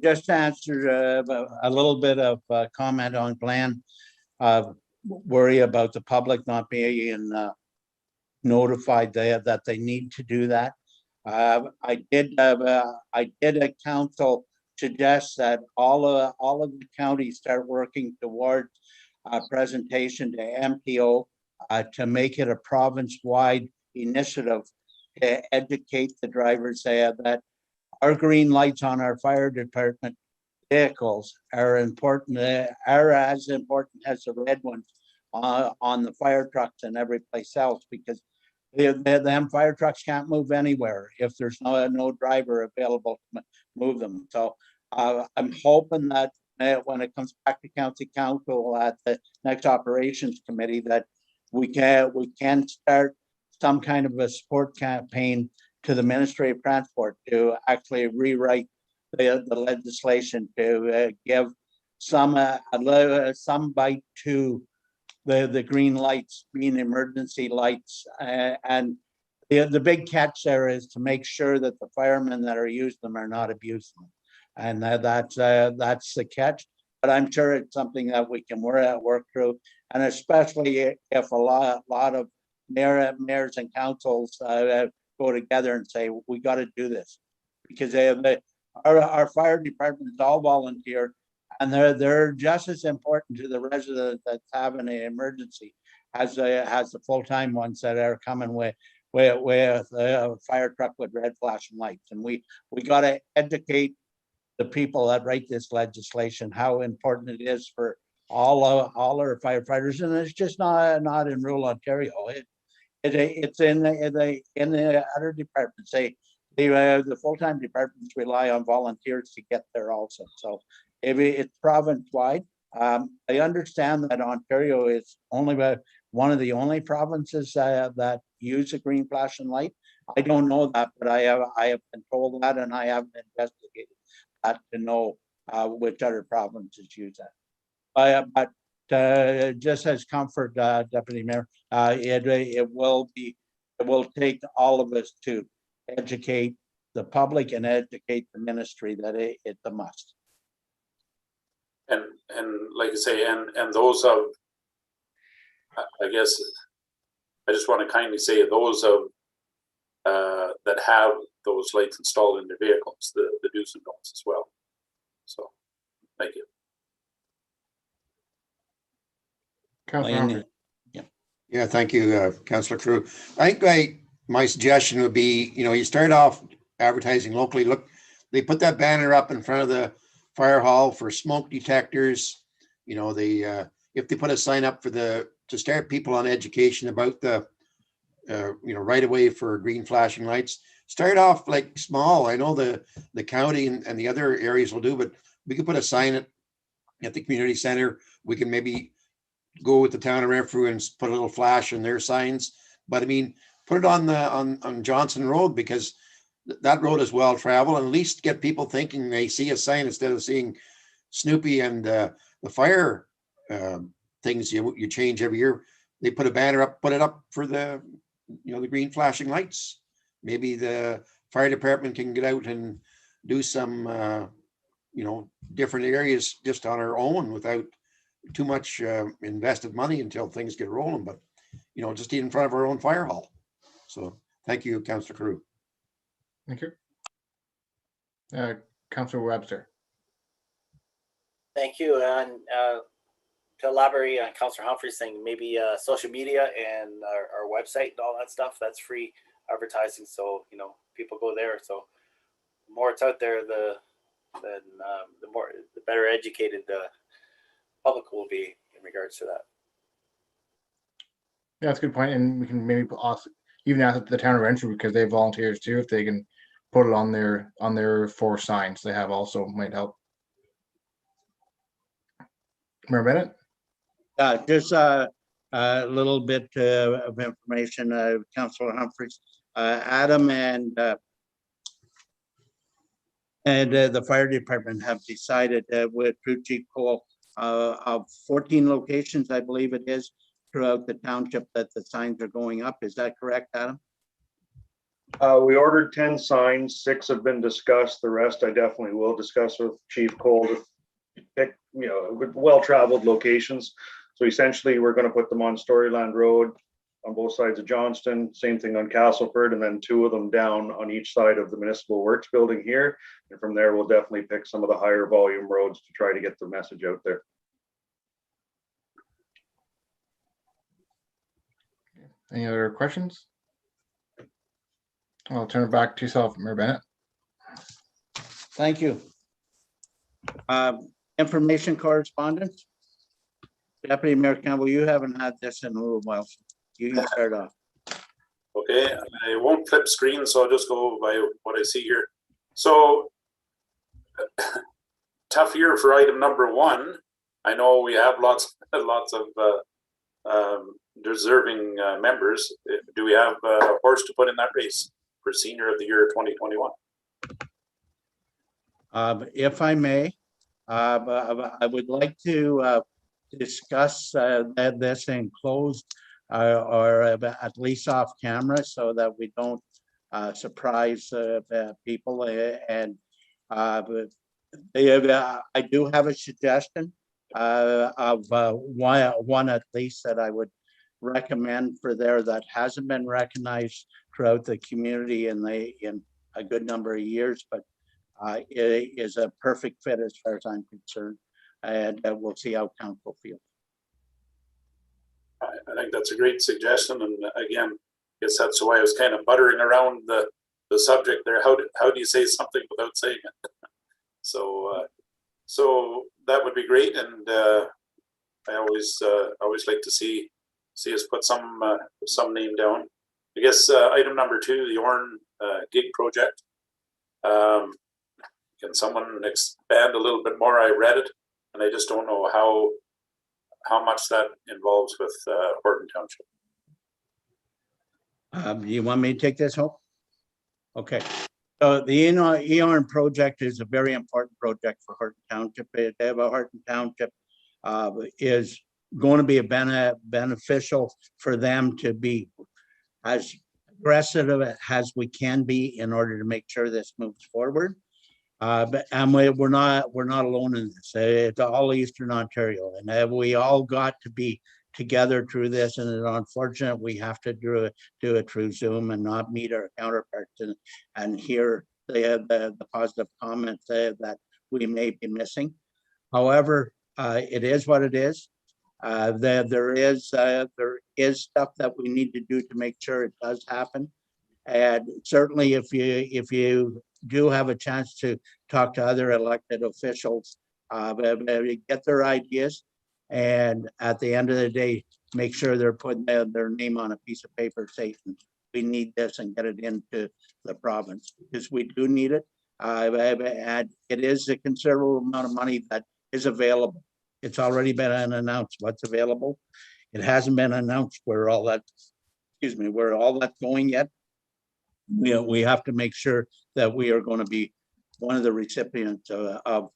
Just to answer a little bit of comment on Glenn, worry about the public not being notified that they need to do that. I did at council suggest that all of the counties start working towards a presentation to MPO to make it a province-wide initiative to educate the drivers that our green lights on our fire department vehicles are important, are as important as the red ones on the fire trucks and every place else, because them fire trucks can't move anywhere if there's no driver available to move them. So I'm hoping that when it comes back to county council at the next operations committee, that we can start some kind of a support campaign to the Ministry of Transport to actually rewrite the legislation to give some bite to the green lights being emergency lights. And the big catch there is to make sure that the firemen that are using them are not abusing them. And that's the catch. But I'm sure it's something that we can work through. And especially if a lot of mayors and councils go together and say, we got to do this. Because our fire department is all volunteer, and they're just as important to the resident that's having an emergency as the full-time ones that are coming with a fire truck with red flashing lights. And we got to educate the people that write this legislation how important it is for all our firefighters. And it's just not in rural Ontario. It's in the other departments. The full-time departments rely on volunteers to get there also. So if it's province-wide, I understand that Ontario is only one of the only provinces that use a green flashing light. I don't know that, but I have been told that, and I haven't investigated that to know which other provinces use that. But just as comfort, Deputy Mayor, it will take all of us to educate the public and educate the ministry that it's a must. And like I say, and those of, I guess, I just want to kindly say those of that have those lights installed in their vehicles, the do's and don'ts as well. So, thank you. Councillor Humphrey. Yeah, thank you, Councillor Crew. I think my suggestion would be, you start off advertising locally. Look, they put that banner up in front of the fire hall for smoke detectors. If they put a sign up to start people on education about the, right away for green flashing lights. Start off like small. I know the county and the other areas will do, but we could put a sign at the community center. We can maybe go with the town of Renfrew and put a little flash in their signs. But I mean, put it on Johnson Road, because that road is well traveled, and at least get people thinking they see a sign instead of seeing Snoopy and the fire things you change every year. They put a banner up, put it up for the green flashing lights. Maybe the fire department can get out and do some different areas just on our own without too much invested money until things get rolling, but just in front of our own fire hall. So thank you, Councillor Crew. Thank you. Councillor Webster. Thank you. And to elaborate on Councillor Humphrey's thing, maybe social media and our website and all that stuff, that's free advertising. So, people go there. So the more it's out there, the better educated the public will be in regards to that. Yeah, that's a good point. And we can maybe also even ask the town of Renfrew, because they have volunteers too, if they can put it on their 4 signs they have also might help. Mayor Bennett? Just a little bit of information, Councillor Humphreys. Adam and the fire department have decided with Crew Chief Cole of 14 locations, I believe it is, throughout the township that the signs are going up. Is that correct, Adam? We ordered 10 signs, 6 have been discussed. The rest I definitely will discuss with Chief Cole to pick, well-traveled locations. So essentially, we're going to put them on Storyland Road on both sides of Johnston, same thing on Castleford, and then 2 of them down on each side of the Municipal Works building here. And from there, we'll definitely pick some of the higher volume roads to try to get the message out there. Any other questions? I'll turn it back to yourself, Mayor Bennett. Thank you. Information correspondence. Deputy Mayor Campbell, you haven't had this in a little while. So you can start off. Okay, I won't flip screen, so I'll just go by what I see here. So tough year for item number 1. I know we have lots of deserving members. Do we have a horse to put in that race for Senior of the Year 2021? If I may, I would like to discuss this in closed or at least off camera so that we don't surprise people. And I do have a suggestion of one at least that I would recommend for there that hasn't been recognized throughout the community in a good number of years, but it is a perfect fit as far as I'm concerned, and we'll see how council feels. I think that's a great suggestion, and again, I guess that's why I was kind of buttering around the subject there. How do you say something without saying it? So that would be great, and I always like to see us put some name down. I guess item number 2, the Orne gig project. Can someone expand a little bit more? I read it, and I just don't know how much that involves with Horton Township. Do you want me to take this home? Okay. So the Orne project is a very important project for Horton Township. Horton Township is going to be beneficial for them to be as aggressive as we can be in order to make sure this moves forward. And we're not alone in this. It's all Eastern Ontario, and we all got to be together through this. And it's unfortunate we have to do it through Zoom and not meet our counterparts and hear the positive comments that we may be missing. However, it is what it is. There is stuff that we need to do to make sure it does happen. And certainly if you do have a chance to talk to other elected officials, get their ideas, and at the end of the day, make sure they're putting their name on a piece of paper saying we need this and get it into the province, because we do need it. And it is a considerable amount of money that is available. It's already been announced what's available. It hasn't been announced where all that's going yet. We have to make sure that we are going to be one of the recipients of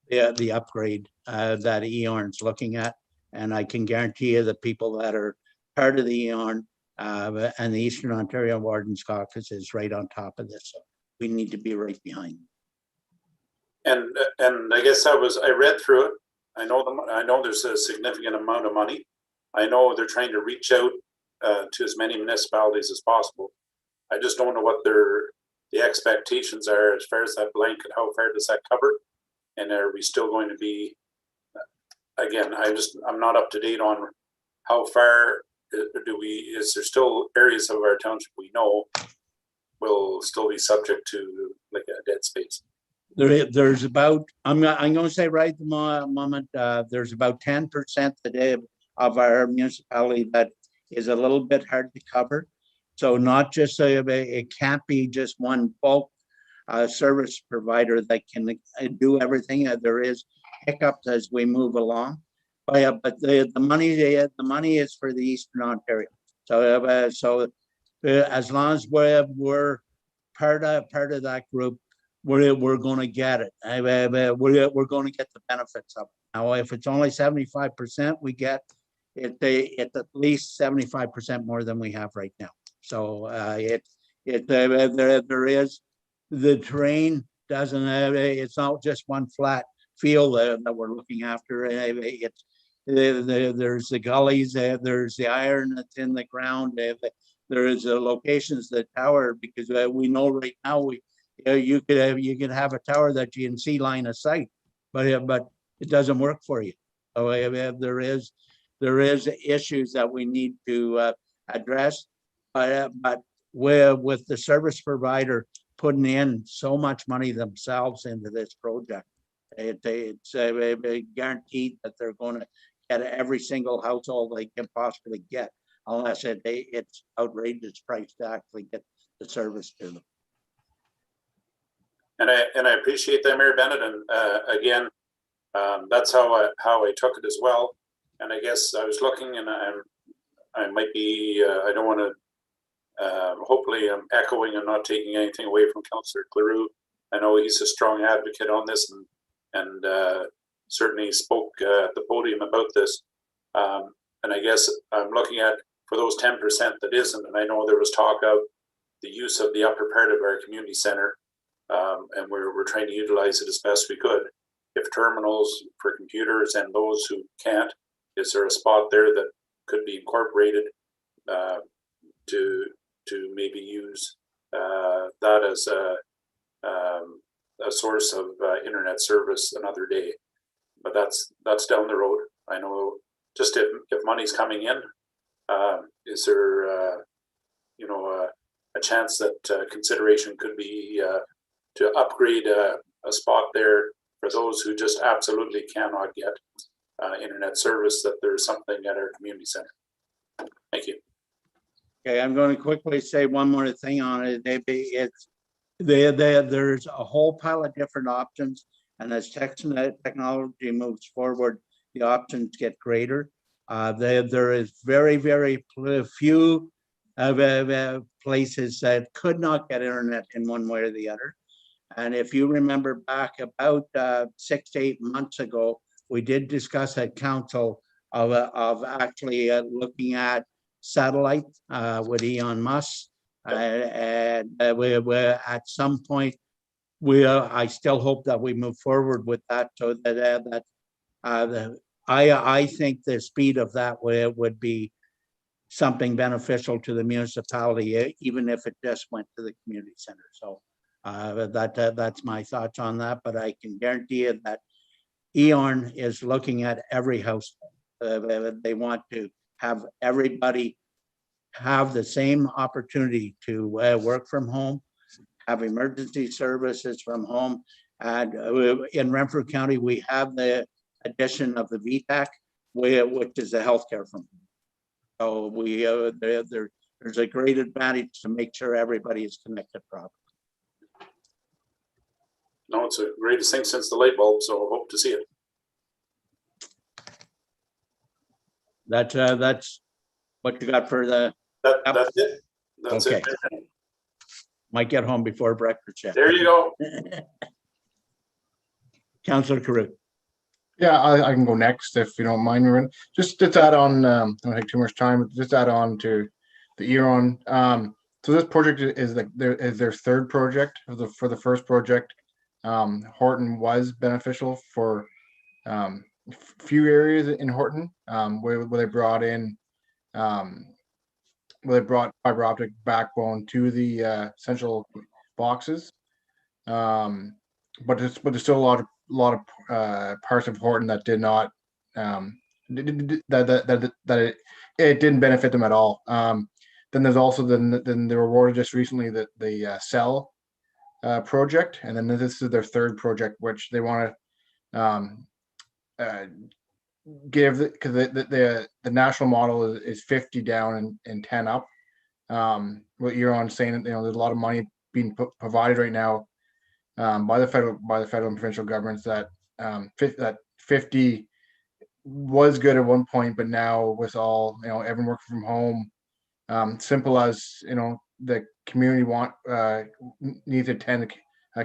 the upgrade that EORN's looking at. And I can guarantee you the people that are part of the EORN and the Eastern Ontario Wardens Caucus is right on top of this. So we need to be right behind. And I guess I read through it. I know there's a significant amount of money. I know they're trying to reach out to as many municipalities as possible. I just don't know what the expectations are as far as that blanket. How far does that cover? And are we still going to be? Again, I'm not up to date on how far is there still areas of our township we know will still be subject to like a dead space. There's about, I'm going to say right at the moment, there's about 10% today of our municipality that is a little bit hard to cover. So not just it can't be just one bulk service provider that can do everything. There is hiccups as we move along, but the money is for the Eastern Ontario. So as long as we're part of that group, we're going to get it. We're going to get the benefits of it. Now, if it's only 75%, we get it. It's at least 75% more than we have right now. So there is the terrain doesn't have it's not just one flat field that we're looking after. It's there's the gullies, there's the iron that's in the ground. There is locations that tower, because we know right now you could have a tower that you can see line of sight, but it doesn't work for you. So there is issues that we need to addressed. But with the service provider putting in so much money themselves into this project, it's guaranteed that they're going to get every single household they can possibly get, unless it's outrageous price to actually get the service to them. And I appreciate that, Mayor Bennett, and again, that's how I took it as well. And I guess I was looking, and I might be I don't want to. Hopefully, I'm echoing and not taking anything away from Councillor Cleroux. I know he's a strong advocate on this, and certainly spoke at the podium about this. And I guess I'm looking at, for those 10% that isn't, and I know there was talk of the use of the upper part of our community center, and we're trying to utilize it as best we could. If terminals for computers and those who can't, is there a spot there that could be incorporated to maybe use that as a source of internet service another day? But that's down the road. I know, just if money's coming in, is there a chance that consideration could be to upgrade a spot there for those who just absolutely cannot get internet service, that there's something at our community center? Thank you. Okay, I'm going to quickly say one more thing on it. There's a whole pile of different options, and as technology moves forward, the options get greater. There is very, very few places that could not get internet in one way or the other. And if you remember back about 6 to 8 months ago, we did discuss at council of actually looking at satellite with Elon Musk, and we're at some point. I still hope that we move forward with that, so that I think the speed of that would be something beneficial to the municipality, even if it just went to the community center. So that's my thoughts on that. But I can guarantee you that Eon is looking at every household. They want to have everybody have the same opportunity to work from home, have emergency services from home. And in Renfrew County, we have the addition of the VTAC, which is the healthcare from home. So there's a great advantage to make sure everybody is connected properly. No, it's the greatest thing since the light bulb, so hope to see it. That's what you got for the. That's it. That's okay. It. Might get home before breakfast yet. There you go. Councillor Cleroux. Yeah, I can go next if you don't mind, Marin. Just to add on, don't take too much time. Just add on to the Eon. So this project is their third project for the first project. Horton was beneficial for few areas in Horton, where they brought in where they brought fiber optic backbone to the central boxes. But there's still a lot of parts of Horton that did not that it didn't benefit them at all. Then there's also then they were awarded just recently the cell project, and then this is their third project, which they want to give, because the national model is 50 down and 10 up. What you're on saying, there's a lot of money being provided right now by the federal and provincial governments that 50 was good at one point, but now with all everyone working from home, simple as the community needs to attend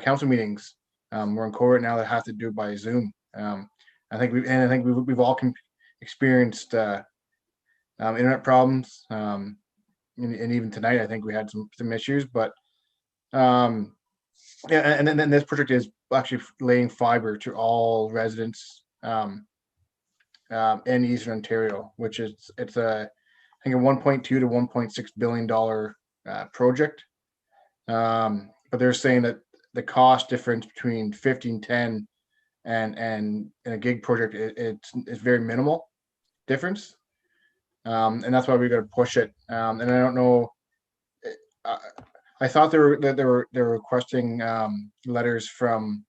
council meetings. We're in COVID now that have to do it by Zoom. I think we've all experienced internet problems, and even tonight I think we had some issues. But yeah, and then this project is actually laying fiber to all residents in Eastern Ontario, which it's a I think a $1.2 to $1.6 billion project. But they're saying that the cost difference between 50 and 10 and a gig project, it's very minimal difference. And that's why we got to push it. And I don't know. I thought they were requesting letters from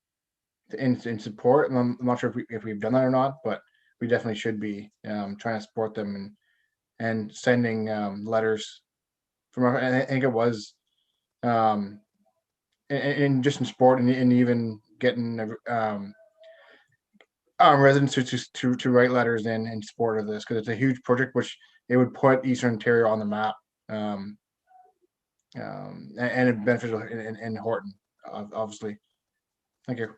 in support, and I'm not sure if we've done that or not, but we definitely should be trying to support them and sending letters from. I think it was in just in sport and even getting residents to write letters in support of this, because it's a huge project which it would put Eastern Ontario on the map, and it beneficial in Horton, obviously. Thank you.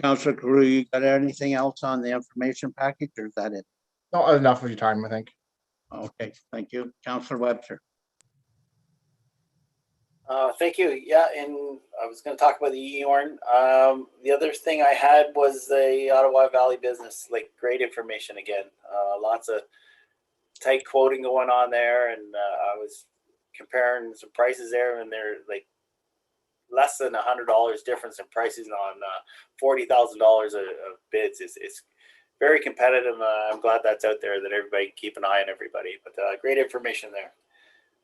Councillor Carew, you got anything else on the information package, or is that it? Not enough of your time, I think. Okay, thank you. Councillor Webster. Thank you. Yeah, and I was going to talk about the EORN. The other thing I had was the Ottawa Valley Business, like great information again. Lots of tight quoting going on there, and I was comparing some prices there, and they're like less than $100 difference in prices on $40,000 of bids. It's very competitive. I'm glad that's out there, that everybody can keep an eye on everybody. But great information there.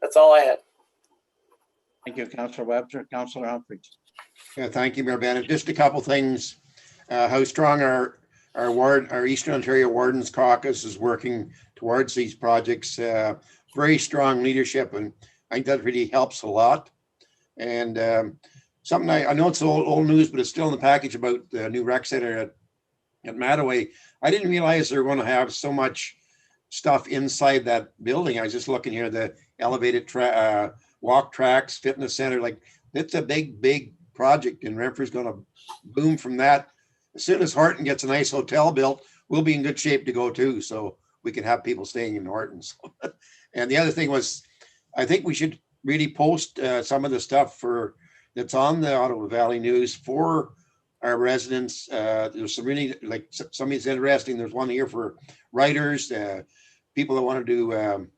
That's all I had. Thank you, Councillor Webster. Councillor Humphries. Yeah, thank you, Mayor Bennett. Just a couple things. How strong our Eastern Ontario Wardens Caucus is working towards these projects. Very strong leadership, and I think that really helps a lot. And something I know it's old news, but it's still in the package about the new rec center at Mattaway. I didn't realize they're going to have so much stuff inside that building. I was just looking here, the elevated walk tracks, fitness center, like it's a big project, and Renfrew's going to boom from that. As soon as Horton gets a nice hotel built, we'll be in good shape to go too, so we can have people staying in Horton. And the other thing was, I think we should really post some of the stuff that's on the Ottawa Valley News for our residents. There's some really, like, somebody's interesting. There's one here for writers, people that want to do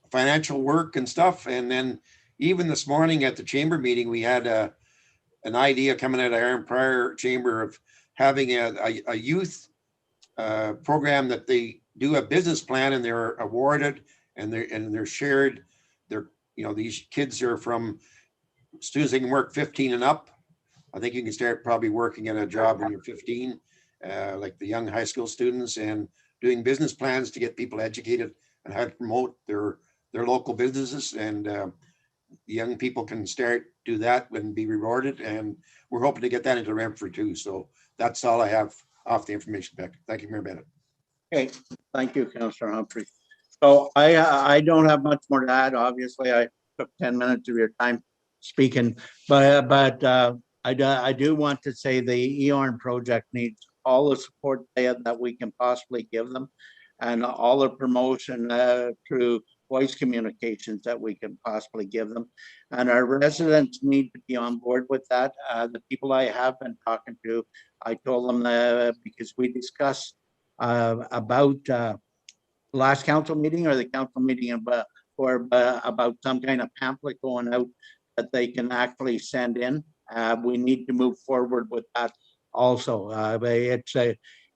financial work and stuff. And then even this morning at the chamber meeting, we had an idea coming out of Aaron Pryor Chamber of having a youth program that they do a business plan, and they're awarded and they're shared. These kids are from students that can work 15 and up. I think you can start probably working at a job when you're 15, like the young high school students, and doing business plans to get people educated and how to promote their local businesses. And the young people can do that and be rewarded. And we're hoping to get that into Renfrew too. So that's all I have off the information back. Thank you, Mayor Bennett. Okay, thank you, Councillor Humphries. So I don't have much more to add. Obviously, I took 10 minutes of your time speaking, but I do want to say the EORN project needs all the support that we can possibly give them, and all the promotion through voice communications that we can possibly give them. And our residents need to be on board with that. The people I have been talking to, I told them because we discussed about last council meeting or the council meeting about some kind of pamphlet going out that they can actually send in. We need to move forward with that also.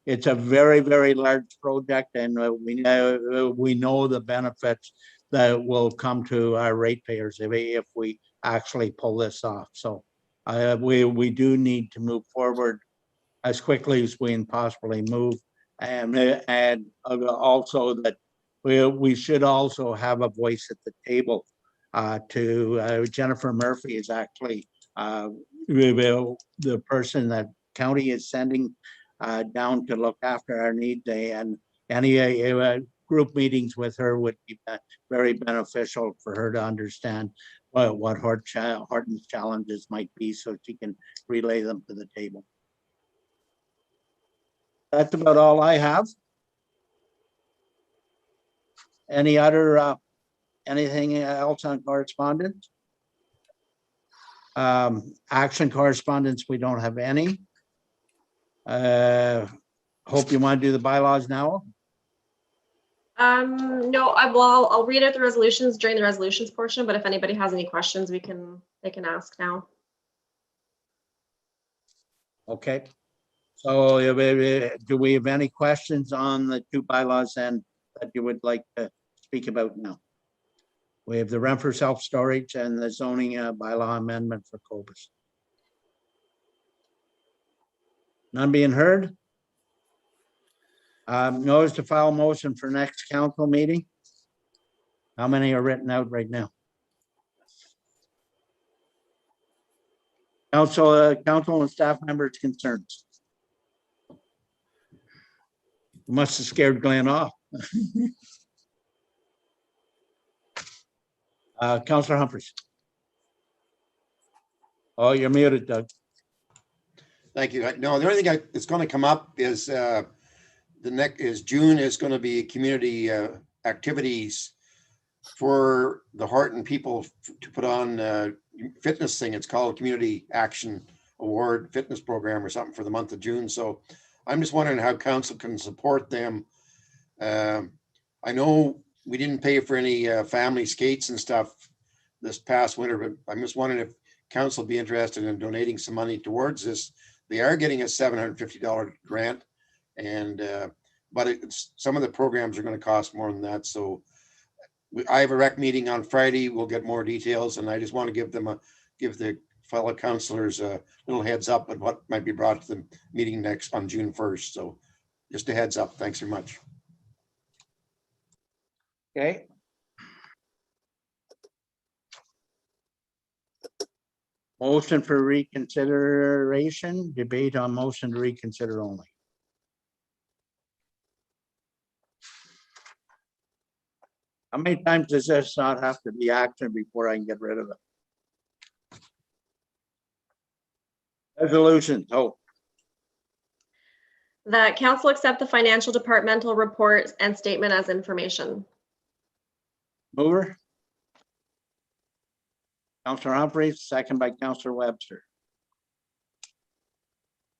It's a very, very large project, and we know the benefits that will come to our ratepayers if we actually pull this off. So we do need to move forward as quickly as we can possibly move, and also that we should also have a voice at the table. Jennifer Murphy is actually the person that county is sending down to look after our needs, and any group meetings with her would be very beneficial for her to understand what Horton's challenges might be, so she can relay them to the table. That's about all I have. Any other anything else on correspondence? Action correspondence, we don't have any. Hope you want to do the bylaws now. No, I'll read out the resolutions during the resolutions portion, but if anybody has any questions, they can ask now. Okay, So do we have any questions on the two bylaws and that you would like to speak about now? We have the rent for self-storage and the zoning bylaw amendment for Cobus. None being heard? Notice to file motion for next council meeting. How many are written out right now? Council and staff members' concerns. Must have scared Glenn off. Councillor Humphries. Oh, you're muted, Doug. Thank you. No, the only thing that's going to come up is June is going to be community activities for the Horton people to put on fitness thing. It's called Community Action Award Fitness Program or something for the month of June. So I'm just wondering how council can support them. I know we didn't pay for any family skates and stuff this past winter, but I'm just wondering if council be interested in donating some money towards this. They are getting a $750 grant, and but some of the programs are going to cost more than that. So I have a rec meeting on Friday. We'll get more details, and I just want to give the fellow councilors a little heads up on what might be brought to the meeting next on June 1st. So just a heads up. Thanks very much. Okay. Motion for reconsideration, debate on motion to reconsider only. How many times does this not have to be acted before I can get rid of it? Resolution, That council accept the financial departmental report and statement as information. Mover. Councillor Humphries, second by Councillor Webster.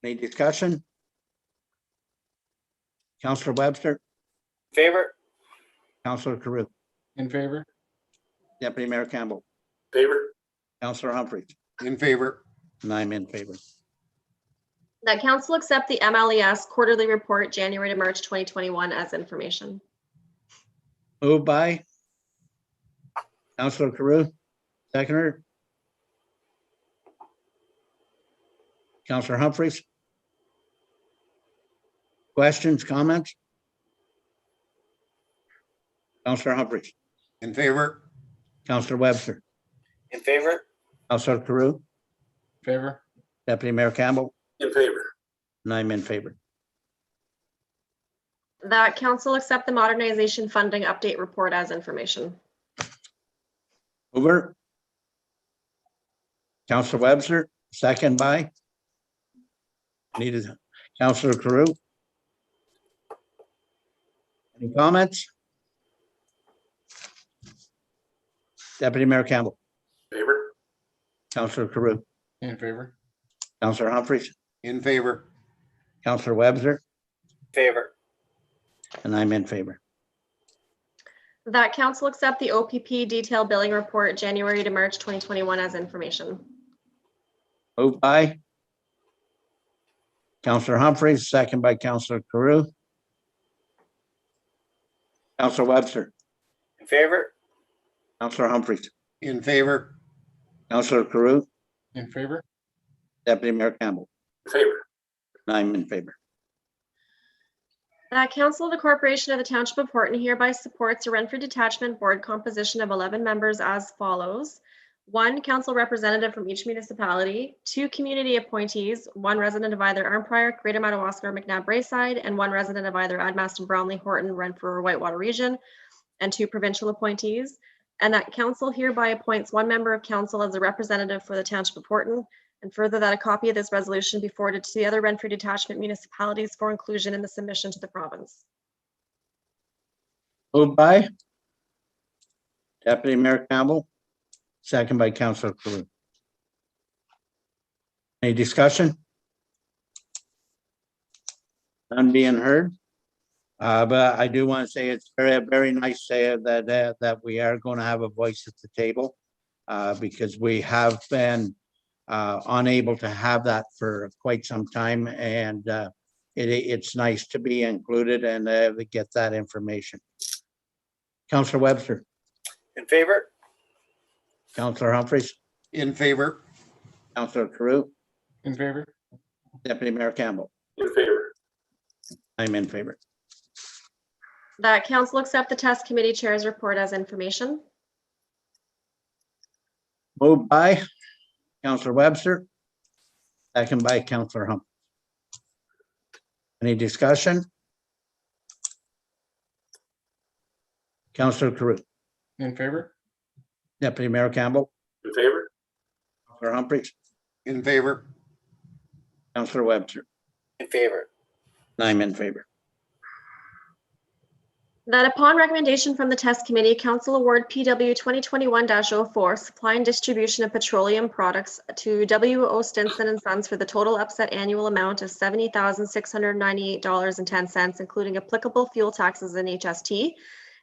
Any discussion? Councillor Webster, Favor? Councillor Carew, In favor? Deputy Mayor Campbell, Favor? Councillor Humphries, In favor? and I'm in favor. That council accept the MLES quarterly report, January to March 2021 as information. Moved by Councillor Carew, seconder. Councillor Humphries. Questions, comments? Councillor Humphries, In favor? Councillor Webster, In favor? Councillor Carew, Favor? Deputy Mayor Campbell, In favor? and I'm in favor. That council accept the modernization funding update report as information. Mover. Councillor Webster, second by. Needed Councillor Carew. Any comments? Deputy Mayor Campbell, Favor? Councillor Carew, In favor? Councillor Humphries, In favor? Councillor Webster, Favor? and I'm in favor. That council accept the OPP detailed billing report, January to March 2021 as information. Moved by Councillor Humphries, second by Councillor Carew. Councillor Webster, In favor? Councillor Humphries, In favor? Councillor Carew, In favor? Deputy Mayor Campbell, Favor? and I'm in favor. That council of the corporation of the township of Horton hereby supports a Renfrew Detachment Board composition of 11 members as follows. 1 council representative from each municipality, 2 community appointees, 1 resident of either Arnprior, Greater Madawaska, or McNabb Braeside, and 1 resident of either Admaston, Bromley, Horton, Renfrew, or Whitewater region, and 2 provincial appointees. And that council hereby appoints 1 member of council as a representative for the township of Horton. And further, that a copy of this resolution be forwarded to the other Renfrew Detachment municipalities for inclusion in the submission to the province. Moved by Deputy Mayor Campbell, second by Councillor Carew. Any discussion? None being heard. But I do want to say it's very nice to say that we are going to have a voice at the table because we have been unable to have that for quite some time, and it's nice to be included and get that information. Councillor Webster, In favor? Councillor Humphries, In favor? Councillor Carew, In favor? Deputy Mayor Campbell. In favor. I'm in favor. That council accept the test committee chair's report as information. Moved by Councillor Webster, second by Councillor Hump. Any discussion? Councillor Carew, In favor? Deputy Mayor Campbell, In favor. Councillor Humphries, In favor? Councillor Webster, In favor. and I'm in favor. That upon recommendation from the test committee, council award PW 2021-04 supply and distribution of petroleum products to W.O. Stinson and Sons for the total upset annual amount of $70,698.10, including applicable fuel taxes and HST,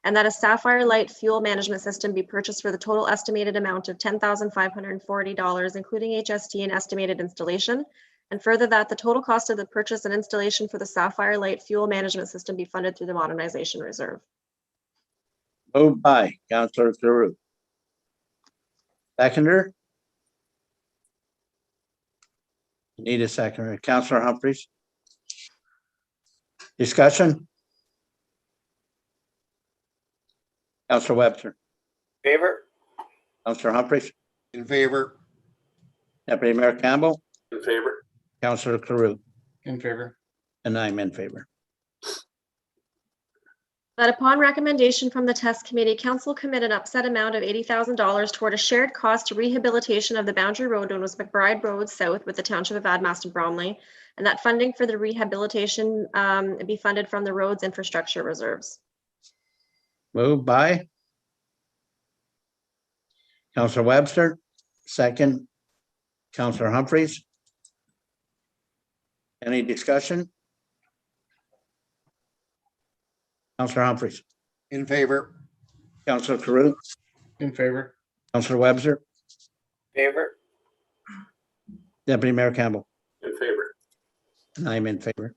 and that a Sapphire Light fuel management system be purchased for the total estimated amount of $10,540, including HST and estimated installation. And further, that the total cost of the purchase and installation for the Sapphire Light fuel management system be funded through the modernization reserve. Moved by Councillor Carew. Seconder? Need a seconder. Councillor Humphries. Discussion? Councillor Webster, Favor? Councillor Humphries, In favor? Deputy Mayor Campbell, In favor. Councillor Carew, In favor? and I'm in favor. That upon recommendation from the test committee, council commit an upset amount of $80,000 toward a shared cost rehabilitation of the boundary road known as McBride Road South with the Township of Admaston Bromley, and that funding for the rehabilitation be funded from the roads infrastructure reserves. Moved by Councillor Webster, second, Councillor Humphries. Any discussion? Councillor Humphries, In favor? Councillor Carew, In favor? Councillor Webster, Favor? Deputy Mayor Campbell, In favor. and I'm in favor.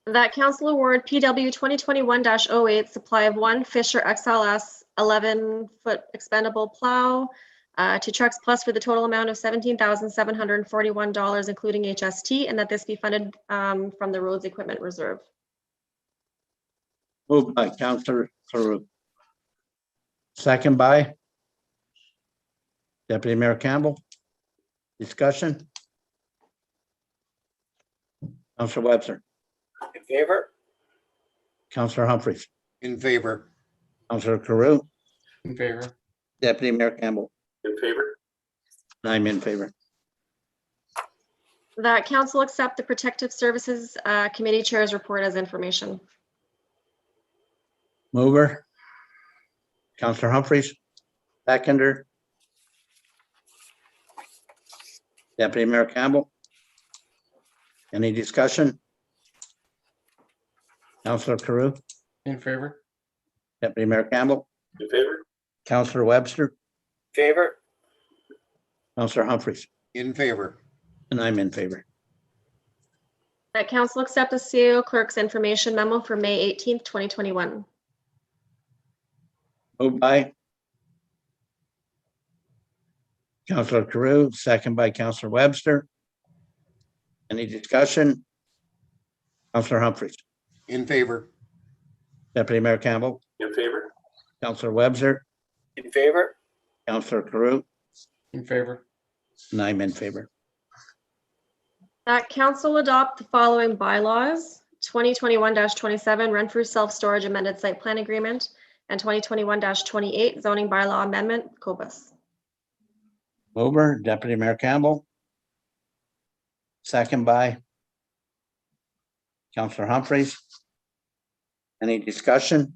That council award PW 2021-08 supply of one Fisher XLS 11-foot expendable plow to Trucks Plus for the total amount of $17,741, including HST, and that this be funded from the roads equipment reserve. Moved by Councillor Carew. Second by Deputy Mayor Campbell. Discussion? Councillor Webster, In favor? Councillor Humphries, In favor? Councillor Carew, In favor? Deputy Mayor Campbell, In favor. and I'm in favor. That council accept the Protective Services Committee Chair's report as information. Mover, Councillor Humphries, seconder, Deputy Mayor Campbell. Any discussion? Councillor Carew, In favor? Deputy Mayor Campbell, In favor. Councillor Webster, Favor? Councillor Humphries, In favor? and I'm in favor. That council accept the CAO clerk's information memo for May 18th, 2021. Moved by Councillor Carew, second by Councillor Webster. Any discussion? Councillor Humphries, In favor? Deputy Mayor Campbell, In favor. Councillor Webster, In favor? Councillor Carew, In favor? and I'm in favor. That council adopt the following bylaws: 2021-27 Renfrew Self-Storage Amended Site Plan Agreement, and 2021-28 Zoning Bylaw Amendment, COBUS. Mover, Deputy Mayor Campbell. Second by Councillor Humphries. Any discussion?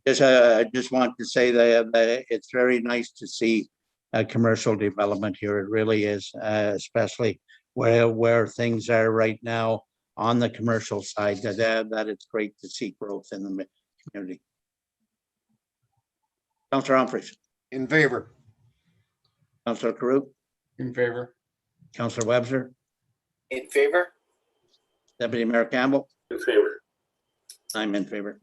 I just want to say that it's very nice to see commercial development here. It really is, especially where things are right now on the commercial side, that it's great to see growth in the community. Councillor Humphries, In favor. Counselor Carruth, In favor. Counselor Webster, In favor? Deputy Mayor Campbell, In favor. I'm in favor.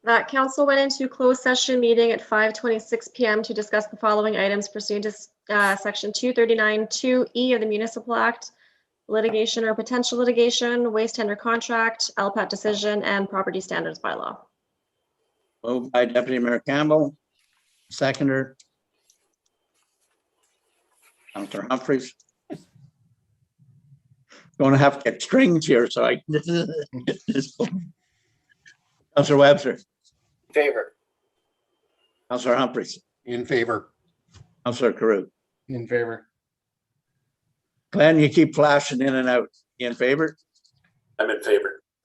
That council went into closed session meeting at 5:26 PM to discuss the following items pursuant to section 239(2)E of the Municipal Act, litigation or potential litigation, waste tender contract, LPAT decision, and property standards bylaw. Moved by Deputy Mayor Campbell, seconder. Counselor Humphries. Going to have to get strings here, so I. Counselor Webster, In favor? Counselor Humphries, In favor. Counselor Carruth. In favor. Glenn, you keep flashing in and out. In favor? I'm in favor.